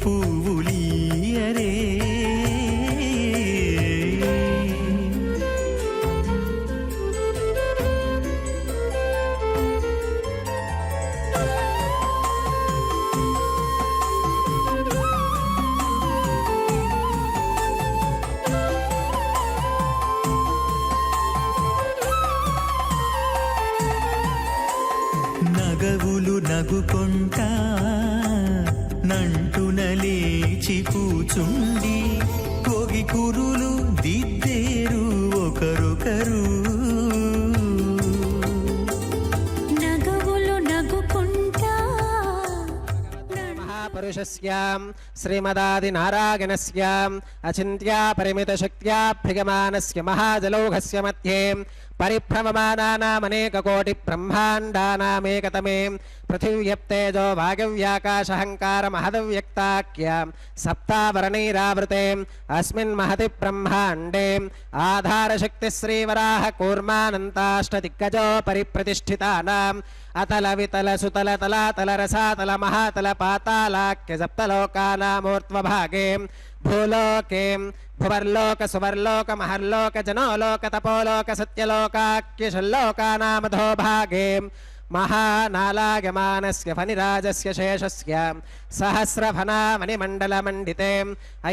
పువ్వులీయరే నగవులు నగుకొంటా నంటున లేచి కూచుండి పొగి కురులు దిద్దేరు ఒకరొకరు నగవులు నగుకుంటా మహాపురుషస్యాం శ్రీమదాదినారాయణస్యాం అచింత్యా పరిమితశక్త్యాభ్యగమానస్య మహాజలౌఘస్య మధ్యే పరిభ్రమమానానామనేకకోటి బ్రహ్మాండానామేకతమే పృథివ్యప్తేజో వాగవ్యాకాశహంకార మహదవ్యక్తాఖ్యాం సప్తావరణైరావృతే అస్మిన్ మహతి బ్రహ్మాండే ఆధారశక్తి శ్రీవరాహ కూర్మానంతాష్టదిగ్గజో పరిప్రతిష్ఠితానాం అతల వితల సుతల తలాతల రసాతల మహాతల పాతాళాఖ్య సప్తలోకానామూర్ధ్వభాగే భూలోకే భువర్లోక సువర్లోక మహర్లోక జనోలోక తపోలోక సత్యలోకాఖ్యషల్లోకానామధో భాగే మహానాలాయమానస్య ఫణిరాజస్య శేషస్య సహస్రఫణామణిమండలమండితే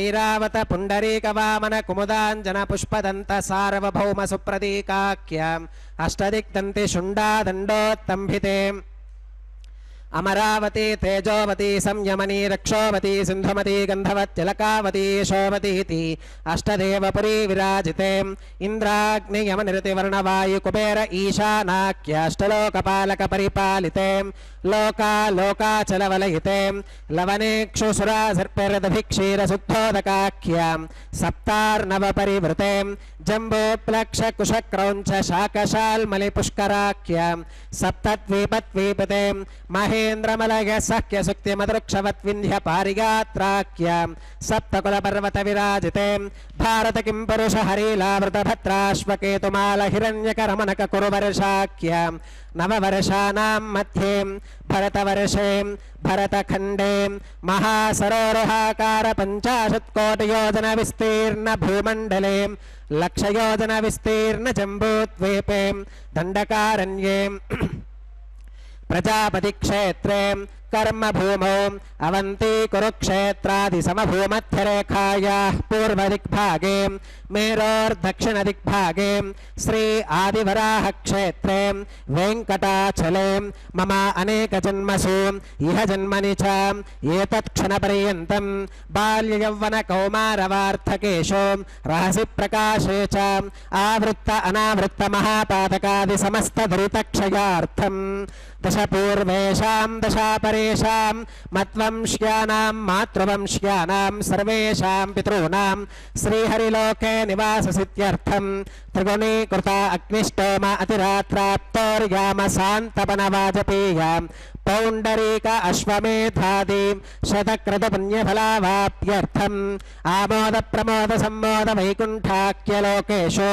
ఐరావత పుండరీకవామన కుముదాంజన పుష్పదంత సార్వభౌమ సుప్రతీకాఖ్య అష్టదిగ్దంతి శుండాదండోత్తంభితే అమరావతి తేజోవతి సంయమని రక్షోవతి సింధుమతి గంధవత్తిలకావతి యశోవతీతి అష్టదేవపురీ విరాజితే ఇంద్రాగ్నియమనిరతివర్ణవాయు కుబేర ఈశానాఖ్యాష్టలోకపాలక పరిపాలితే లోకాలోకాచలవలయితే లవనేక్షుసురాసర్పిరదభిక్షీరశుద్ధోదకాఖ్యాం సప్తార్ణవ పరివృతే జంబోప్లక్షకుశక్రౌంచ శాకశాల్మలిపుష్కరాఖ్యాం సప్తద్వీపద్వీపతే మహేంద్రమలయ సఖ్య శక్తిమదృక్షవద్వింధ్య పారిగాత్రాఖ్యాం సప్తకులపర్వత విరాజితే భారత కిం పురుష హరీలావృత భద్రాశ్వకేతుమాల హిరణ్యకరమణక కురువర్షాఖ్యాం నవవర్షానాం మధ్యే భరతవర్షే భరతఖండే మహాసరోరుహాకార 50 కోటియోజన విస్తీర్ణ భూమండలే లక్షయోజన విస్తీర్ణ జంబూద్వీపే దండకారణ్యే ప్రజాపతి క్షేత్రే कर्मभूमौ अवंती कुरुक्षेत्रादि समभूमध्यरेखायाः पूर्वदिग्भागे मेरोर्दक्षिणदिग्भागे श्री आदिवराह क्षेत्रे वेंकटाचले मम अनेकजन्मसु इह जन्मनि च एतत्क्षणपर्यन्तं बाल्ययौवनकौमारवार्धकेषु रहसि प्रकाशे च आवृत्त अनावृत्त महापातकादि समस्तदुरितक्षयार्थं दशपूर्वेषां दशापरेषां मत्वंश्यानां मातृवंश्यानां सर्वेषां पितॄणां श्रीहरिलोके निवाससिद्ध्यर्थं त्रिगुणीकृता अग्निष्टोम अतिरात्राप्तोर्याम शान्तपनवाजपेयां पौण्डरीक अश्वमेधादि शतक्रतुपुण्यफलावाप्त्यर्थम् आमोद प्रमोद सम्मोद वैकुण्ठाख्यलोकेषु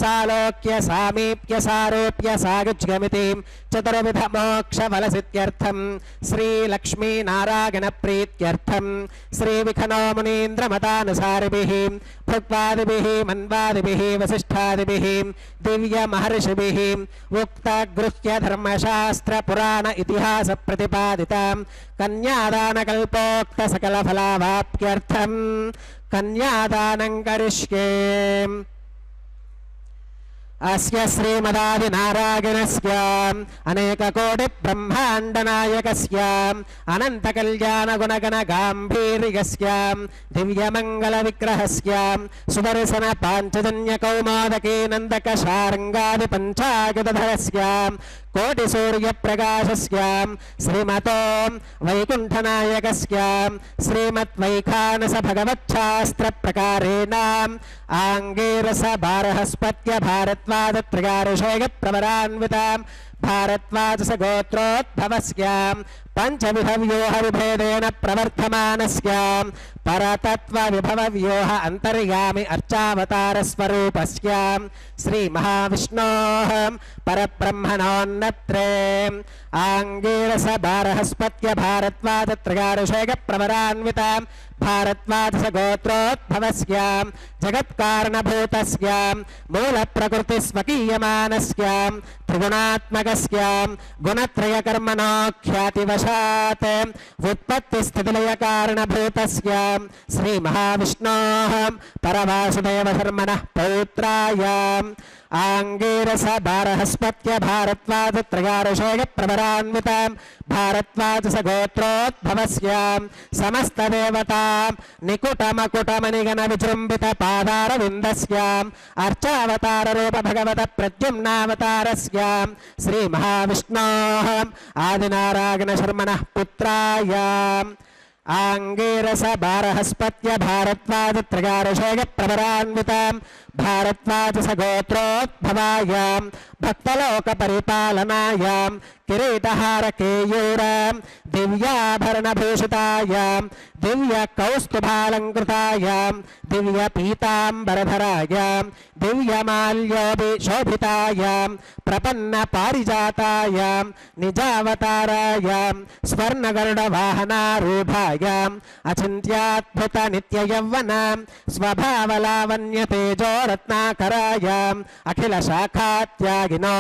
सालोक्य सामीप्य सारूप्य सायुज्यमिति चतुर्विध मोक्षफलसिद्ध्यर्थं श्री श्रीलक्ष्मीनारायणप्रीत्यर्थं श्रीविखनो मुनीन्द्रमतानुसारिभिः भृग्वादिभिः मन्वादिभिः वसिष्ठादिभिः दिव्यमहर्षिभिः उक्तगृह्यधर्मशास्त्रपुराण इतिहासप्रतिपादितां कन्यादानकल्पोक्तसकलफलावाप्त्यर्थं कन्यादानं करिष्ये। अस्य श्रीमदादिनारायणस्य अनेककोटिब्रह्माण्डनायकस्य अनन्तकल्याणगुणगणगाम्भीर्यस्य दिव्यमङ्गलविग्रहस्य सुदर्शनपाञ्चजन्यकौमादकी नन्दकशार्ङ्गादिपञ्चायुधरस्य कोटिसूर्यप्रकाशस्य श्रीमतो वैकुण्ठनायकस्य श्रीमद्वैखानस भगवच्छास्त्रप्रकारेण आङ्गीरस बारहस्पत्य भारद्वाजत्रयारुषेयप्रवरान्वितां भारद्वाजस गोत्रोद्भवस्य पञ्चविधव्यूहविभेदेन प्रवर्धमानस्य परतत्त्वविभवव्यूह अन्तर्यामि अर्चावतारस्वरूपस्य श्रीमहाविष्णोः परब्रह्मणोन्नत्रे आङ्गीरस बारहस्पत्य भारद्वाजत्रयारुषेयप्रवरान्वितां भारद्वाजस गोत्रोद्भवस्य जगत्कारणभूतस्य मूलप्रकृतिस्वकीयमानस्य त्रिगुणात्मकस्य गुणत्रयकर्मणो ख्यातिवशात् उत्पत्तिस्थितिलयकारणभूतस्य श्रीमहाविष्णोः परवासुदेवधर्मणः पौत्राय आङ्गीरस बारहस्पत्य भारद्वाजत्रयारुषेयप्रवरान्वितां भारद्वाजस गोत्रोद्भवस्य समस्तदेवता निकुटमकुटमनिगण विजृम्भित पादारविन्दस्य अर्चावताररूप भगवत प्रद्युम्नावतारस्य श्रीमहाविष्णोः आदिनारायणशर्मणः पुत्राय आङ्गीरस बारहस्पत्य भारद्वाजत्रयारुषेयप्रवरान्वितां भारद्वाजस गोत्रोद्भवाय भक्तलोकपरिपालनाय किरीटहारकेयूर दिव्याभरणभूषिताय दिव्यकौस्तुभालङ्कृताय दिव्यपीताम्बरधराय दिव्यमाल्योभिशोभिताय प्रपन्नपारिजाताय निजावताराय स्वर्णगरुडवाहनारूढाय अचिन्त्याद्भुतनित्ययौवन स्वभावलावण्यतेजो रत्नाकराय अखिलशाखात्यागिनो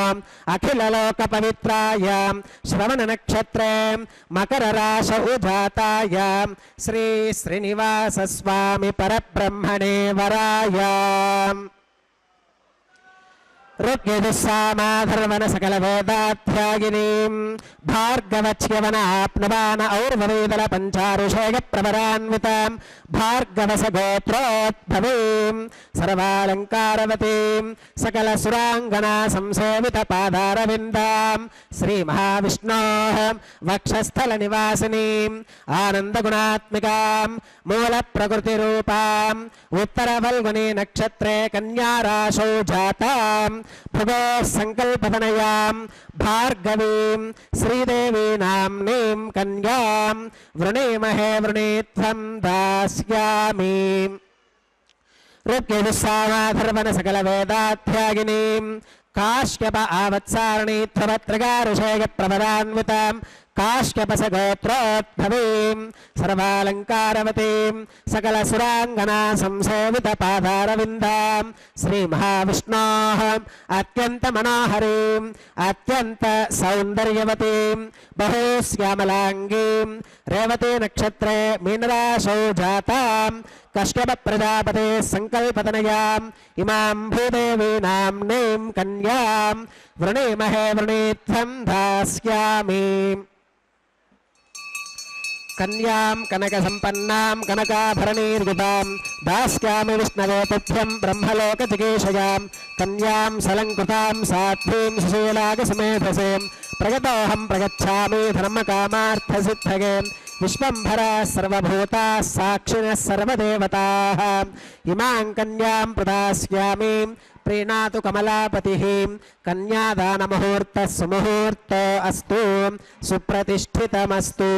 अखिललोकपवित्राय श्रवणनक्षत्रे मकरराशौ जाताय श्री श्रीनिवासस्वामि परब्रह्मणे वराय ऋग्यजुस्सामाधर्वण सकलवेदाध्यायिनीं भार्गवच्यवन आप्नुवान और्ववेदल पञ्चारुषेयप्रवरान्वितां भार्गवस गोत्रोद्भवीं सर्वालङ्कारवतीं सकलसुराङ्गना संसेवितपादारविन्दां श्रीमहाविष्णोः वक्षस्थलनिवासिनीम् आनन्दगुणात्मिकां मूलप्रकृतिरूपाम् उत्तरफल्गुनी नक्षत्रे कन्याराशौ जातां भुवोः सङ्कल्पतनयां भार्गवीं श्रीदेवी नाम्नीं कन्यां वृणीमहे वृणीत्वं दास्यामि ऋग्यजुस्सामाधर्वण सकलवेदाध्यायिनीं काश्यप आवत्सारणीत्वत्रगारुषेयप्रवरान्वितां काश्यपस गोत्रोद्भवीं सर्वालङ्कारवतीं सकलसुराङ्गना संसेवितपादारविन्दां श्रीमहाविष्णोः अत्यन्तमनोहरीम् अत्यन्तसौन्दर्यवतीं बहुश्यामलाङ्गीं रेवती नक्षत्रे मीनराशौ जातां कश्यपप्रजापते सङ्कल्पतनयाम् इमां भूदेवी नाम्नीं कन्यां वृणीमहे वृणीत्वं दास्यामि कन्यां कनकसम्पन्नां कनकाभरणीर्युतां दास्यामि विष्णवे तुभ्यं ब्रह्मलोकजिगीषयां कन्यां सलङ्कृतां साध्वीं सुशीलागसमेधसें प्रगतोऽहं प्रगच्छामि धर्मकामार्थसिद्धये विश्वम्भरा सर्वभूताः साक्षिणः सर्वदेवताः इमां कन्यां प्रदास्यामि प्रीणातु कमलापतिः कन्यादानमुहूर्तः सुमुहूर्तो अस्तु सुप्रतिष्ठितमस्तु।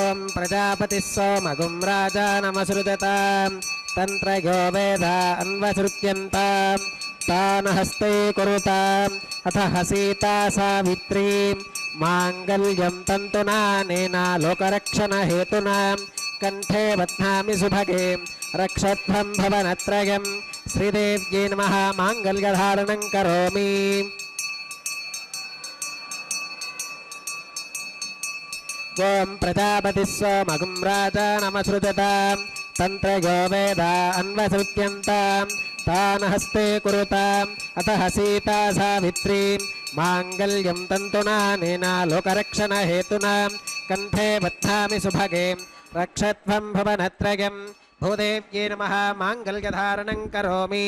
ఓం ప్రజాపతి సోమగుం రాజానమసృజతాం తంత్రయో వేద అన్వసృత్యంతాం తాన్ హస్తే కురుతాం అథ సీతా సావిత్రీ మాంగళ్యం తంతునా నేనా లోకరక్షణ హేతునా కంఠే బధ్నామి సుభగే రక్షత్వం భవనత్రయం శ్రీదేవ్యై నమః మాంగళ్యధారణం కరోమి. ఓం ప్రజాపతి సోమగుం రాజానమసృజతాం తంత్రయో వేద అన్వసృత్యంతాం తాన్ హస్తే కురుతాం అథ సీతా సావిత్రీ మాంగళ్యం తంతునా నేనా లోకరక్షణ హేతునా కంఠే బధ్నామి సుభగే రక్షత్వం భవనత్రయం భూదేవ్యై నమః మాంగళ్యధారణం కరోమి.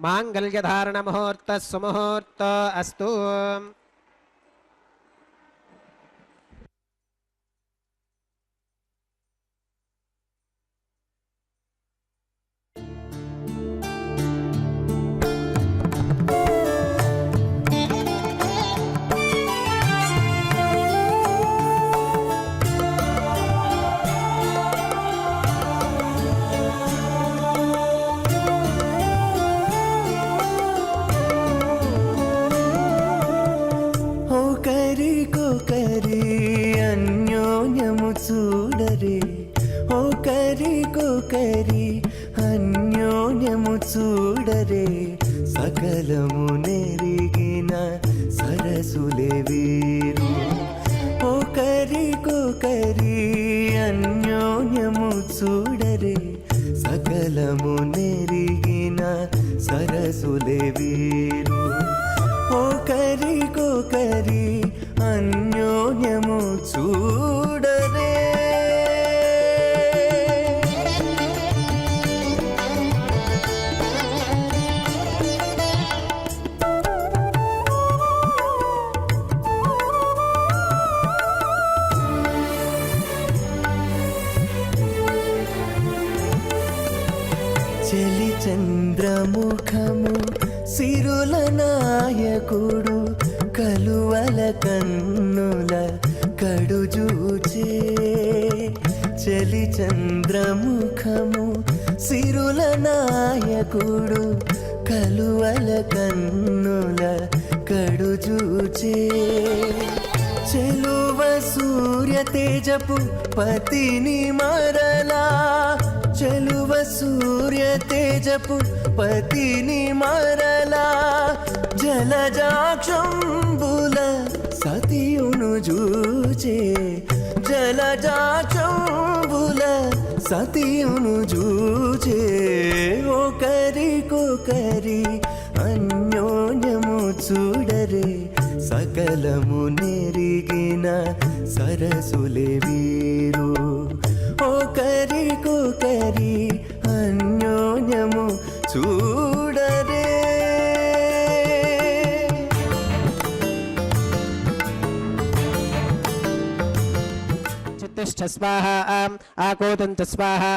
మాంగళ్యధారణ ముహూర్త సుముహూర్తో అస్తు. ఒకరికొకరి అన్యోన్యము చూడరే, ఒకరికొకరి అన్యోన్యము చూడరే, సకలము నెరిగిన సరసులే వీరు. ఒకరికొకరి అన్యోన్యము చూడరే, సకలము నెరిగిన సరసులే వీరు. ఒకరికొకరి అన్యోన్యము చూడరే. చెలి చంద్రముఖము సిరుల నాయకుడు, కలువల కన్నుల కడుజూచే. చెలి చంద్రముఖము సిరుల నాయకుడు, కలువల కన్నుల కడుజూచే. చెలువ సూర్య తేజపు పతిని మరలా, చెలువ సూర్య తేజపు పతిని మరలా, జలజాక్షంబుల సతియును జూచే. జలజాక్షంబుల సతియును జూచే. ఒకరికొకరి అన్యోన్యము చూడరే, సకలము నెరిగిన సరసులే వీరు. ఒకరికొకరి అన్యోన్యము చూడరే. చిత్తిష్ఠ స్వాహా ఆకోదంత స్వాహా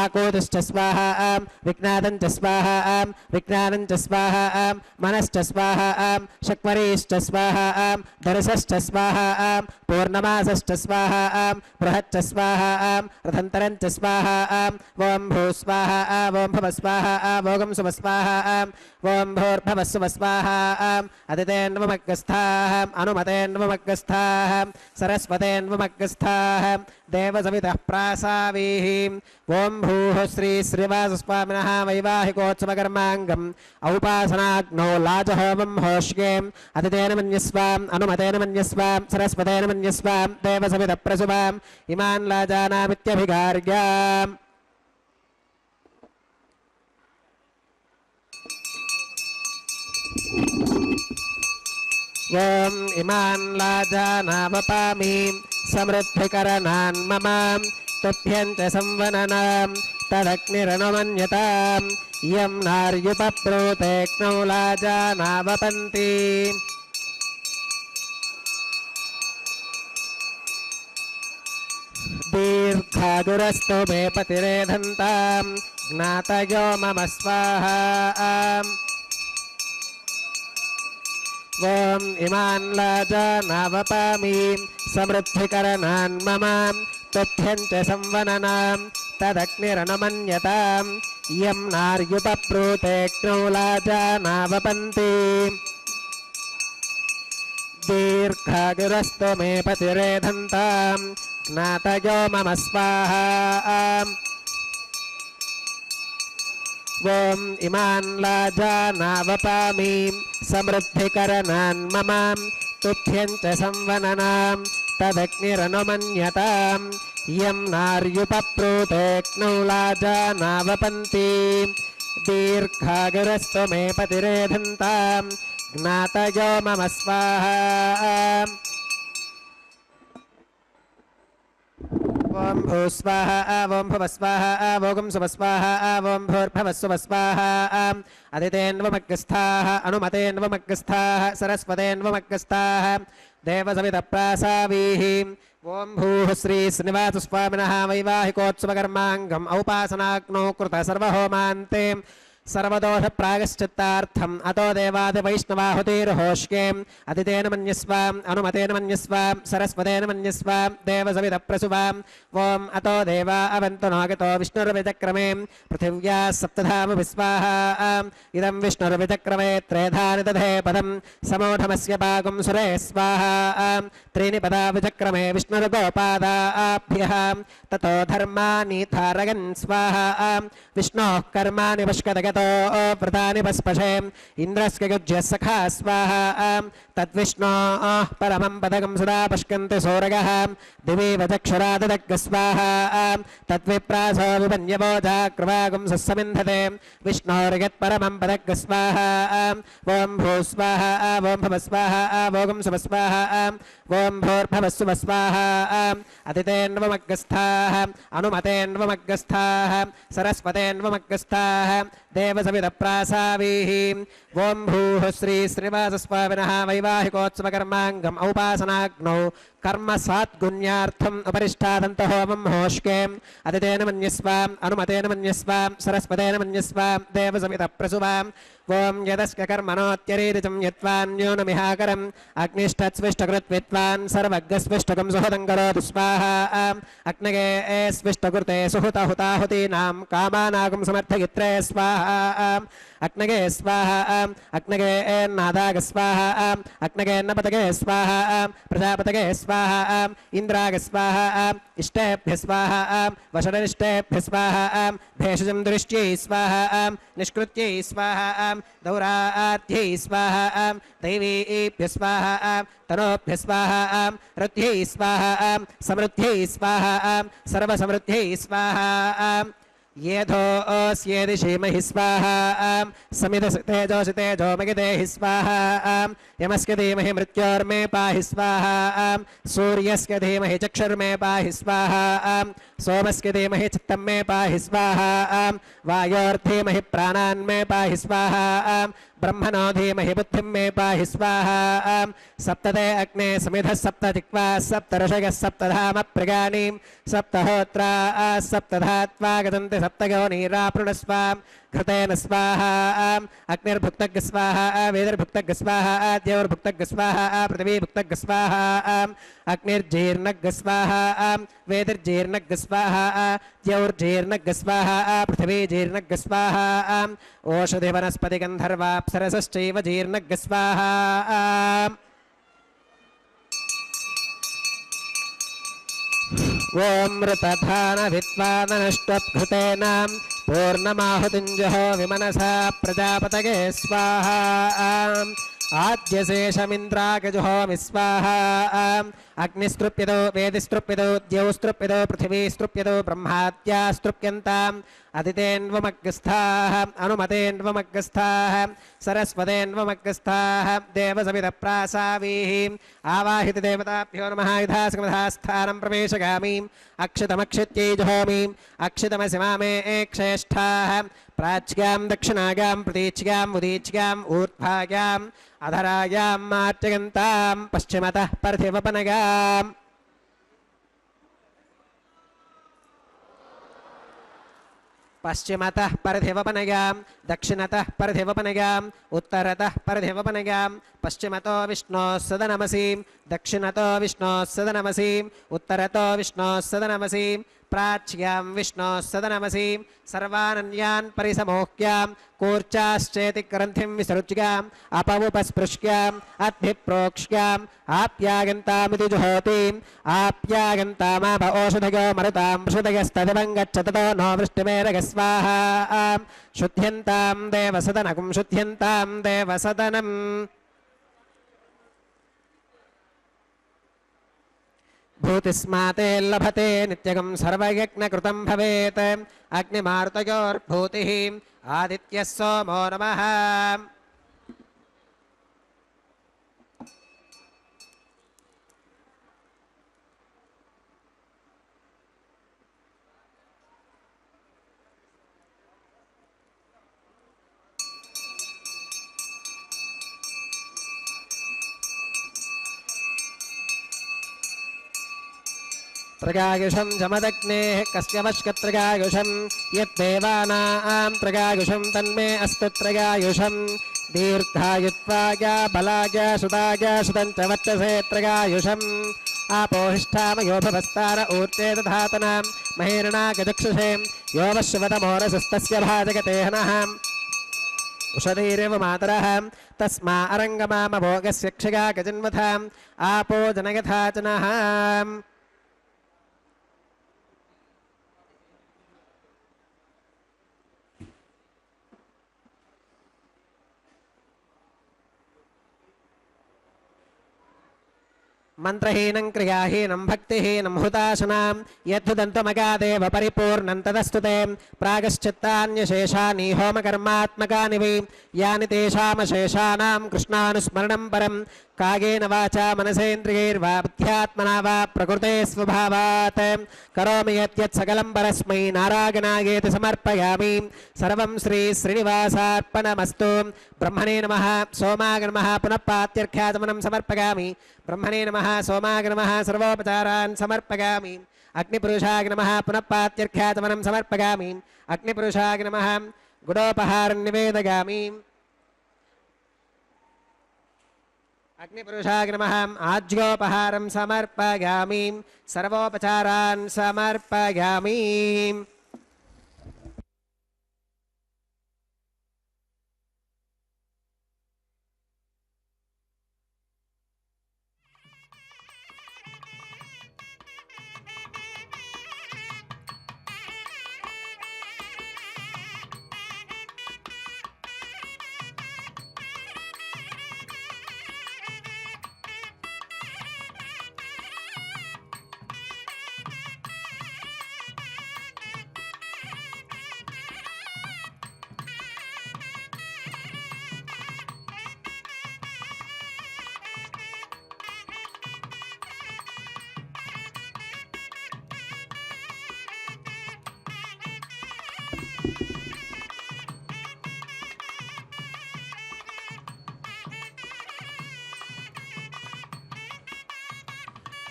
ఆకోదిష్ఠ స్వాహా విజ్ఞాదంత స్వాహా విజ్ఞానంత స్వాహా మనశ్చ స్వాహా శక్వరీష్ట స్వాహా దర్శశ్చ స్వాహా పూర్ణమాసశ్చ స్వాహా బృహచ్చ స్వాహా రథంతరంచ స్వాహా ఓం భూ స్వాహా ఓం భవ స్వాహా ఓం శుభ స్వాహా ఓం భూర్భవస్సువ స్వాహా అదితేన్వమగ్గస్థాః అనుమతేన్వమగ్గస్థాః సరస్వతేన్వమగ్గస్థాః దేవసవితః ప్రాసావీః. ఓం భూః శ్రీ శ్రీవాసస్వామినः వైవాహికోత్సవకర్మాంగం ఔపాసనాగ్నౌ లాజహోమం హోష్యేం అతితేన మన్యస్వాం అనుమతేన మన్యస్వాం సరస్వతేన మన్యస్వాం దేవసవితః ప్రసువాం ఇమాన్ లాజానామిత్యభిగార్యాం. ఓం ఇమాన్ లాజానావపామి సమృద్ధికరణాన్ మమ తుభ్యంచ సంవననాం తదగ్నిరనుమన్యతాం ఇయం నార్యుపప్రోతేక్నౌ లాజానావపంతి. దీర్ఘాదురస్తు మే పతిరేధంతాం జ్ఞాతయో మమ స్వాహా. ఓం ఇమాన్ లాజానావపామి సమృద్ధికరణాన్ మమ तुभ्यं च संवननां तदग्निरनुमन्यताम् इयं नार्युपप्रूते क्नौलाजानावपन्ति दीर्घायुरस्तु मे पतिरेधन्तां ज्ञातयो मम स्वाहा ॐ इमान् लाजानावपामि समृद्धिकरणान् मम तुभ्यं च संवननां तदग्निरनुमन्यताम् इयं नार्युपप्रूते क्नौलाजानावपन्ति दीर्घायुरस्तु मे पतिरेधन्तां ज्ञातयो मम स्वाहा ॐ भूस्वाहा ॐ भुवस्वाहा ॐ सुवस्वाहा ॐ भूर्भुवस्सुवस्वाहा अदितेन्वमग्रस्थाः अनुमतेन्वमग्रस्थाः सरस्वतेन्वमग्रस्थाः देवसवितप्रासावीः ॐ भूः श्री श्रीनिवासस्वामिनः वैवाहिकोत्सवकर्माङ्गम् औपासनाग्नौ कृत सर्वहोमान्ते सर्वदोषप्रायश्चित्तार्थम् अतो देवादिवैष्णवाहुतिर्होष्ये अदितेन मन्यस्वाम् अनुमतेन मन्यस्वाम् सरस्वतेन मन्यस्वाम् देवसवितप्रसुवाम् ॐ अतो देवा अवन्तु नागतो विष्णुर्विचक्रमे पृथिव्या सप्तधामविस्वाहा इदं विष्णुर्विचक्रमे त्रेधानि दधे पदं समूढमस्य पागुं सुरे स्वाहा त्रीणि पदा विचक्रमे विष्णुर्गोपादाभ्यः ततो धर्माणि धारयन् स्वाहा विष्णोः कर्माणि पश्कतगतो व्रतानि पस्पशे इन्द्रस्य युज्य सखा स्वाहा तद्विष्णोः परमं पदकं सदा पश्यन्ति सूरयः दिवि वचक्षुराददग् स्वाहा तद्विप्रासो विपन्यवो जाकृवागुं सस्समिन्धते विष्णोर्यत्परमं पदग् स्वाहा ॐ भूस्वाहा ॐ भवस्वाहा ॐ सुवस्वाहा ॐ भूर्भवस्सुवस्वाहा अदितेन्वमग्रस्थाः अनुमतेन्वमग्रस्थाः सरस्वतेन्वमग्रस्थाः देवसवितप्रासावीः ॐ भूः श्री श्रीनिवासस्वामिनः वैवाहिकोत्सवकर्माङ्गम् औपासनाग्नौ कर्म सात्गुण्यार्थम् उपरिष्टादन्तहोमं होष्के अदितेन मन्यस्वाम् अनुमतेन मन्यस्वाम् सरस्वतेन मन्यस्वाम् देवसवितप्रसुवाम् ॐ यदस्य कर्मणोत्यरीरिचं यत्वान्योनमिहाकरम् अग्निष्टत्स्विष्टकृत्विद्वान् सर्वज्ञस्विष्टकं सुहृदं करोतु स्वाहा अग्नगे स्विष्टकृते सुहुतहुताहुतीनां कामानागं समर्थयित्रे स्वाहा अग्नगे स्वाहा अग्नगे नादाग स्वाहा अग्नगे नपतगे स्वाहा प्रजापतगे स्वाहा इन्द्राग स्वाहा इष्टेभ्य स्वाहा वशरनिष्टेभ्य स्वाहा भेषजं दृष्ट्यै स्वाहा निष्कृत्यै स्वाहा दौराध्यै स्वाहा दैवीभ्य स्वाहा तनोभ्य स्वाहा रथ्यै स्वाहा समृद्ध्यै स्वाहा सर्वसमृद्ध्यै स्वाहा येधोऽस्येदि धीमहि स्वाहा समिधसि तेजोषि तेजोमगिते हि स्वाहा यमस्य धीमहि मृत्योर्मे पाहि स्वाहा सूर्यस्य धीमहि चक्षुर्मे पाहि स्वाहा सोमस्य धीमहि चित्तं मे पाहि स्वाहा वायोर्धीमहि प्राणान् मे पाहि स्वाहा ब्रह्मणो धीमहि बुद्धिं मे पाहि स्वाहा सप्तते अग्ने समिधः सप्त जिह्वा सप्त ऋषयः सप्तधाम प्रगानीं सप्तहोत्रा सप्तधात्वा गतन्ति सप्तयोनिरापृणस्वा घृतेन स्वाहा अग्निर्भुक्तग् स्वाहा वेदिर्भुक्तग् स्वाहा द्यौर्भुक्तग् स्वाहा पृथिवीभुक्तग् स्वाहा अग्निर्जीर्णग् स्वाहा वेदिर्जीर्णग् स्वाहा द्यौर्जीर्णग् स्वाहा पृथिवीजीर्णग् स्वाहा ओषधिवनस्पतिगन्धर्वाप्सरसश्चैव जीर्णग् स्वाहा ॐ ऋतधानभित्वादनष्टभृतेन पूर्णमाहुतिञ्जहो विमनसा प्रजापतये स्वाहा आद्यशेषमिन्द्रागजुहो विस्वाहा अग्निस्तृप्यतो वेदिस्तृप्यतो द्यौस्तृप्यतो पृथिवीस्तृप्यतो ब्रह्माद्यास्तृप्यन्ताम् अदितेन्वमग्रस्थाः अनुमतेन्वमग्रस्थाः सरस्वतेन्वमग्रस्थाः देवसवितप्रासावीः आवाहित देवताभ्यो नमः यथासमधास्थानं प्रवेशगामीम् अक्षितमक्षित्यै जुहोमीम् अक्षितमसिमामे क्षेष्ठाः प्राच्यां दक्षिणायां प्रतीच्याम् उदीच्याम् ऊर्ध्वायाम् अधरायां मार्जयन्तां पश्चिमतः पार्थिवपनगाम् పశ్చిమతః పరిధివపనయాం దక్షిణతః పరిధివపనయాం ఉత్తరతః పరిధివపనయాం పశ్చిమతో విష్ణోः సదనమసీం దక్షిణతో విష్ణోः సదనమసీం ఉత్తరతో విష్ణోः సదనమసీం ప్రాచ్యాం విష్ణోः సదనమసీం సర్వానన్యాన్ పరిసమోహ్యాం కూర్చాశ్చేతి గ్రంథిం విసృజ్యాం అపవుపస్పృశ్యాం అద్భిప్రోక్ష్యాం ఆప్యాగంతామితి జుహోతిం ఆప్యాగంతామాప ఓషధయో మరుతాం వృషదయస్తదివం గచ్చతతో నో వృష్టిమేరగస్వాహా శుద్ధ్యంతాం దేవసదనకం శుద్ధ్యంతాం దేవసదనం భూతిస్మాతే లభతే నిత్యగం సర్వయజ్ఞకృతం భవేత్ అగ్నిమారుతయోర్భూతిః ఆదిత్యः సోమో నమః త్రగాయుషం జమదగ్నేః కస్యవష్కత్రగాయుషం యద్దేవానాం త్రగాయుషం తన్మే అస్తు త్రగాయుషం దీర్ఘాయుత్వాయ బలాయ సుదాయ సుతం చ వర్చసే త్రగాయుషం ఆపోహిష్టామయో భవస్తార ఊర్జే దధాతనాం మహేరణాగజక్షుషే యో వశ్వతమోరసస్తస్య భాజగతేహనః ఉషధీరేవ మాతరః తస్మా అరంగమామభోగస్య క్షగా గజన్మథాం ఆపో జనయథాచనః మంత్రహీనం క్రియాహీనం భక్తిహీనం హుతాశనాం యద్ధుదంతమగాదేవ పరిపూర్ణం తదస్తు తే ప్రాగశ్చిత్తాన్యశేషాని హోమకర్మాత్మకాని వై యాని తేషామశేషానాం కృష్ణానుస్మరణం పరం కాగేన వాచా మనసేంద్రియైర్వా బుద్ధ్యాత్మనా వా ప్రకృతే స్వభావాత్ కరోమి యత్యత్ సకలం పరస్మై నారాయణాయేతి సమర్పయామి సర్వం శ్రీ శ్రీనివాసార్పణమస్తు బ్రహ్మణే నమః సోమాయ నమః పునః పాత్యర్ఘ్యాచమనం సమర్పయామి బ్రహ్మణే నమః సోమాయ నమః సర్వోపచారాన్ సమర్పయామి అగ్నిపురుషాయ నమః పునః పాత్యర్ఘ్యాచమనం సమర్పయామి అగ్నిపురుషాయ నమః గుడోపహారం నివేదయామి అగ్నిపురుషాయ నమః ఆజ్యోపహారం సమర్పయామి సర్వోపచారాన్ సమర్పయామి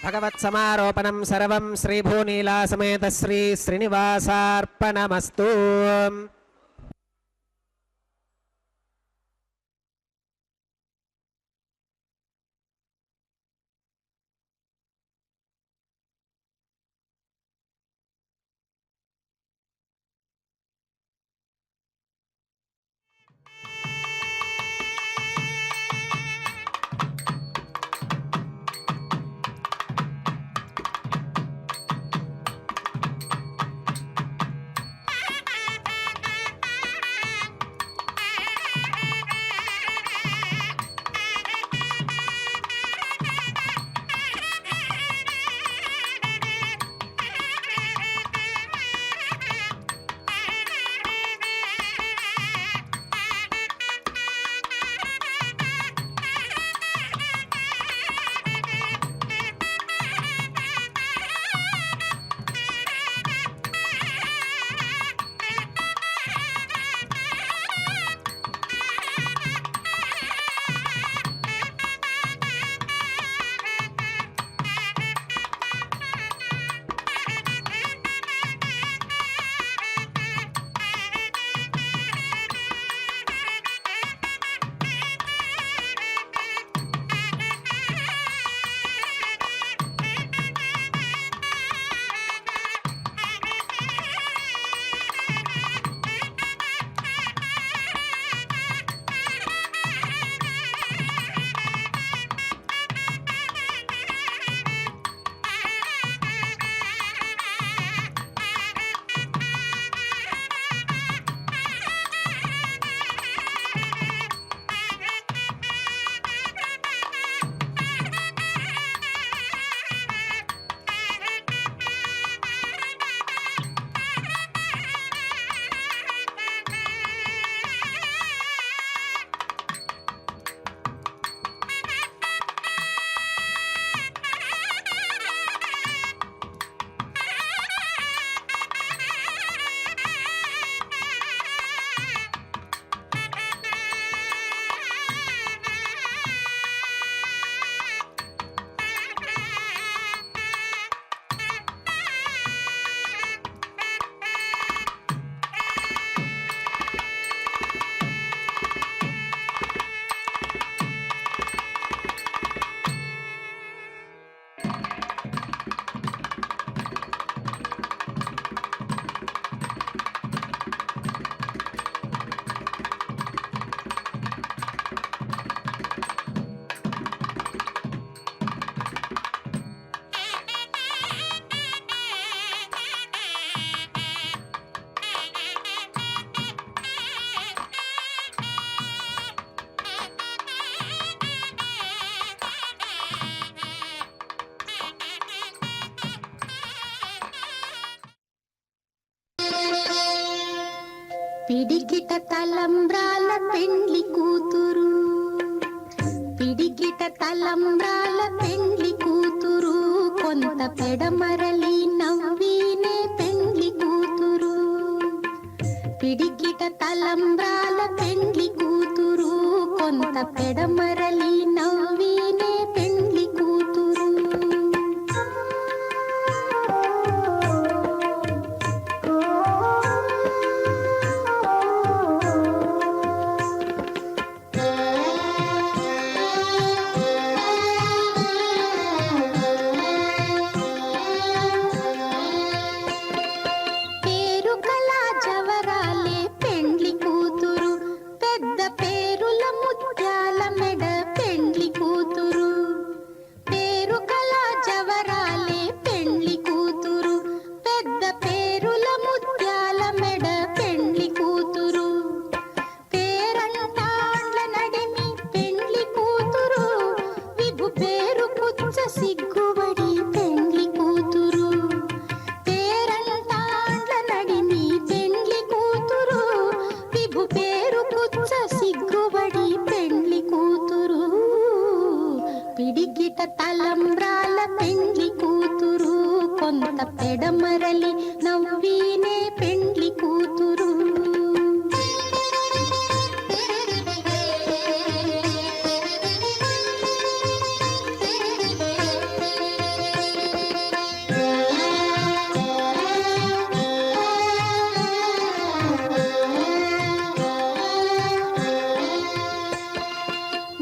భగవత్సమారోపణం సర్వం శ్రీభూనీలాసమేత శ్రీ శ్రీనివాసార్పణమస్తు పిడికిట తలంబ్రాల పెండ్లి కూతురు, పిడికిట తలంబ్రాల పెండ్లి కూతురు, కొంత పెడమరలి నవ్వినే పెండ్లి కూతురు. పిడికిట తలంబ్రాల పెండ్లి కూతురు, కొంత పెడమరలి నవ్వినే పెండ్లి కూతురు. పేరు కళా జవరాలే పెండ్లి కూతురు, పెద్ద పేరుల ముత్యాల మెడ పెండ్లి కూతురు. పేరు కళా జవరాలే పెండ్లి కూతురు, పెద్ద పేరుల ముత్యాల మెడ పెండ్లి కూతురు. పేరంటాండ్ల నడిమి పెండ్లి కూతురు, విభు పేరు పుచ్చ సిగ్గుబడి పెండ్లి కూతురు. పేరంటాండ్ల నడిమి పెండ్లి కూతురు, విభు పేరు పుచ్చ సిగ్గుబడి పెండ్లి కూతురు. పిడికిట తలంబ్రాల పెండ్లి కూతురు, కొంత పెడమరలి నవ్వినే పెండ్లి కూతురు.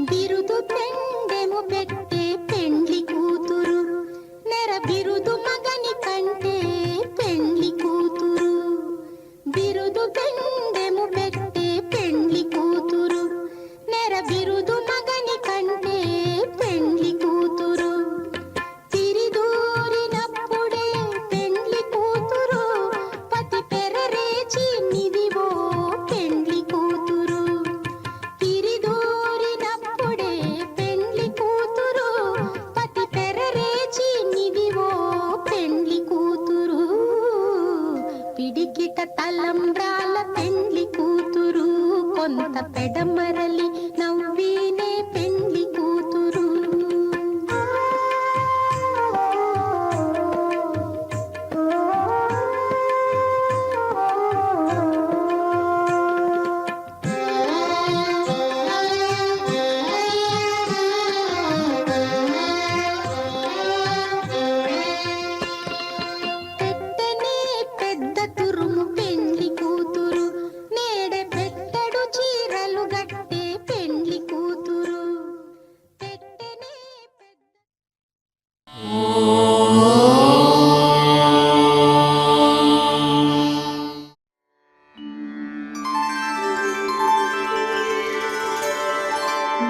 బిరుదు పెండెము పెట్టే పెండ్లి కూతురు, నెర బిరుదు మగని కంటే పెండ్లి కూతురు. బిరుదు పెండెము పెట్టే పెండ్లి కూతురు, నెర బిరుదు మగని కంటే పెండ్లి కూతురు. తిరిదూరినప్పుడే పెండ్లి కూతురు, పతి పెరరేచి నిదివో పెండ్లి కూతురు. తిరిదూరినప్పుడే పెండ్లి కూతురు, పతి పెరరేచి నిదివో పెండ్లి కూతురు. పిడికిట తలంబ్రాల పెండ్లి కూతురు, కొంత పెడమరలి నవ్వినే పెండ్లి కూతురు. పెట్టనే పెద్ద తురుము పెండ్లి కూతురు, నేడే పెట్టడు చీరలు గట్టే పెండ్లి కూతురు. పెట్టనే పెద్ద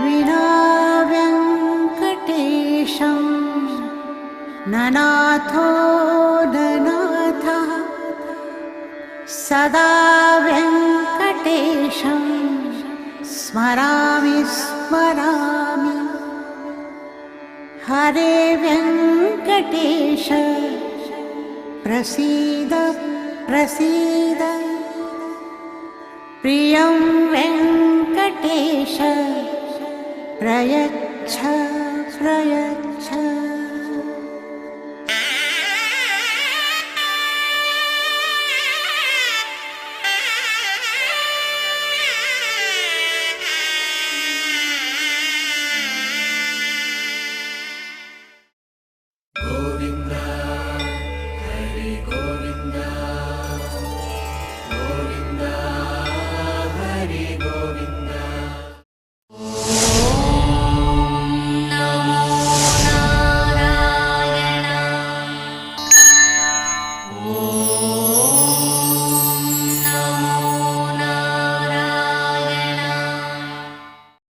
विना वेङ्कटेशं ननाथो ननाथः, सदा वेङ्कटेशं स्मरामि स्मरामि. हरे वेङ्कटेश प्रसीद प्रसीद, प्रियं वेङ्कटेश प्रयच्छ प्रयच्छ.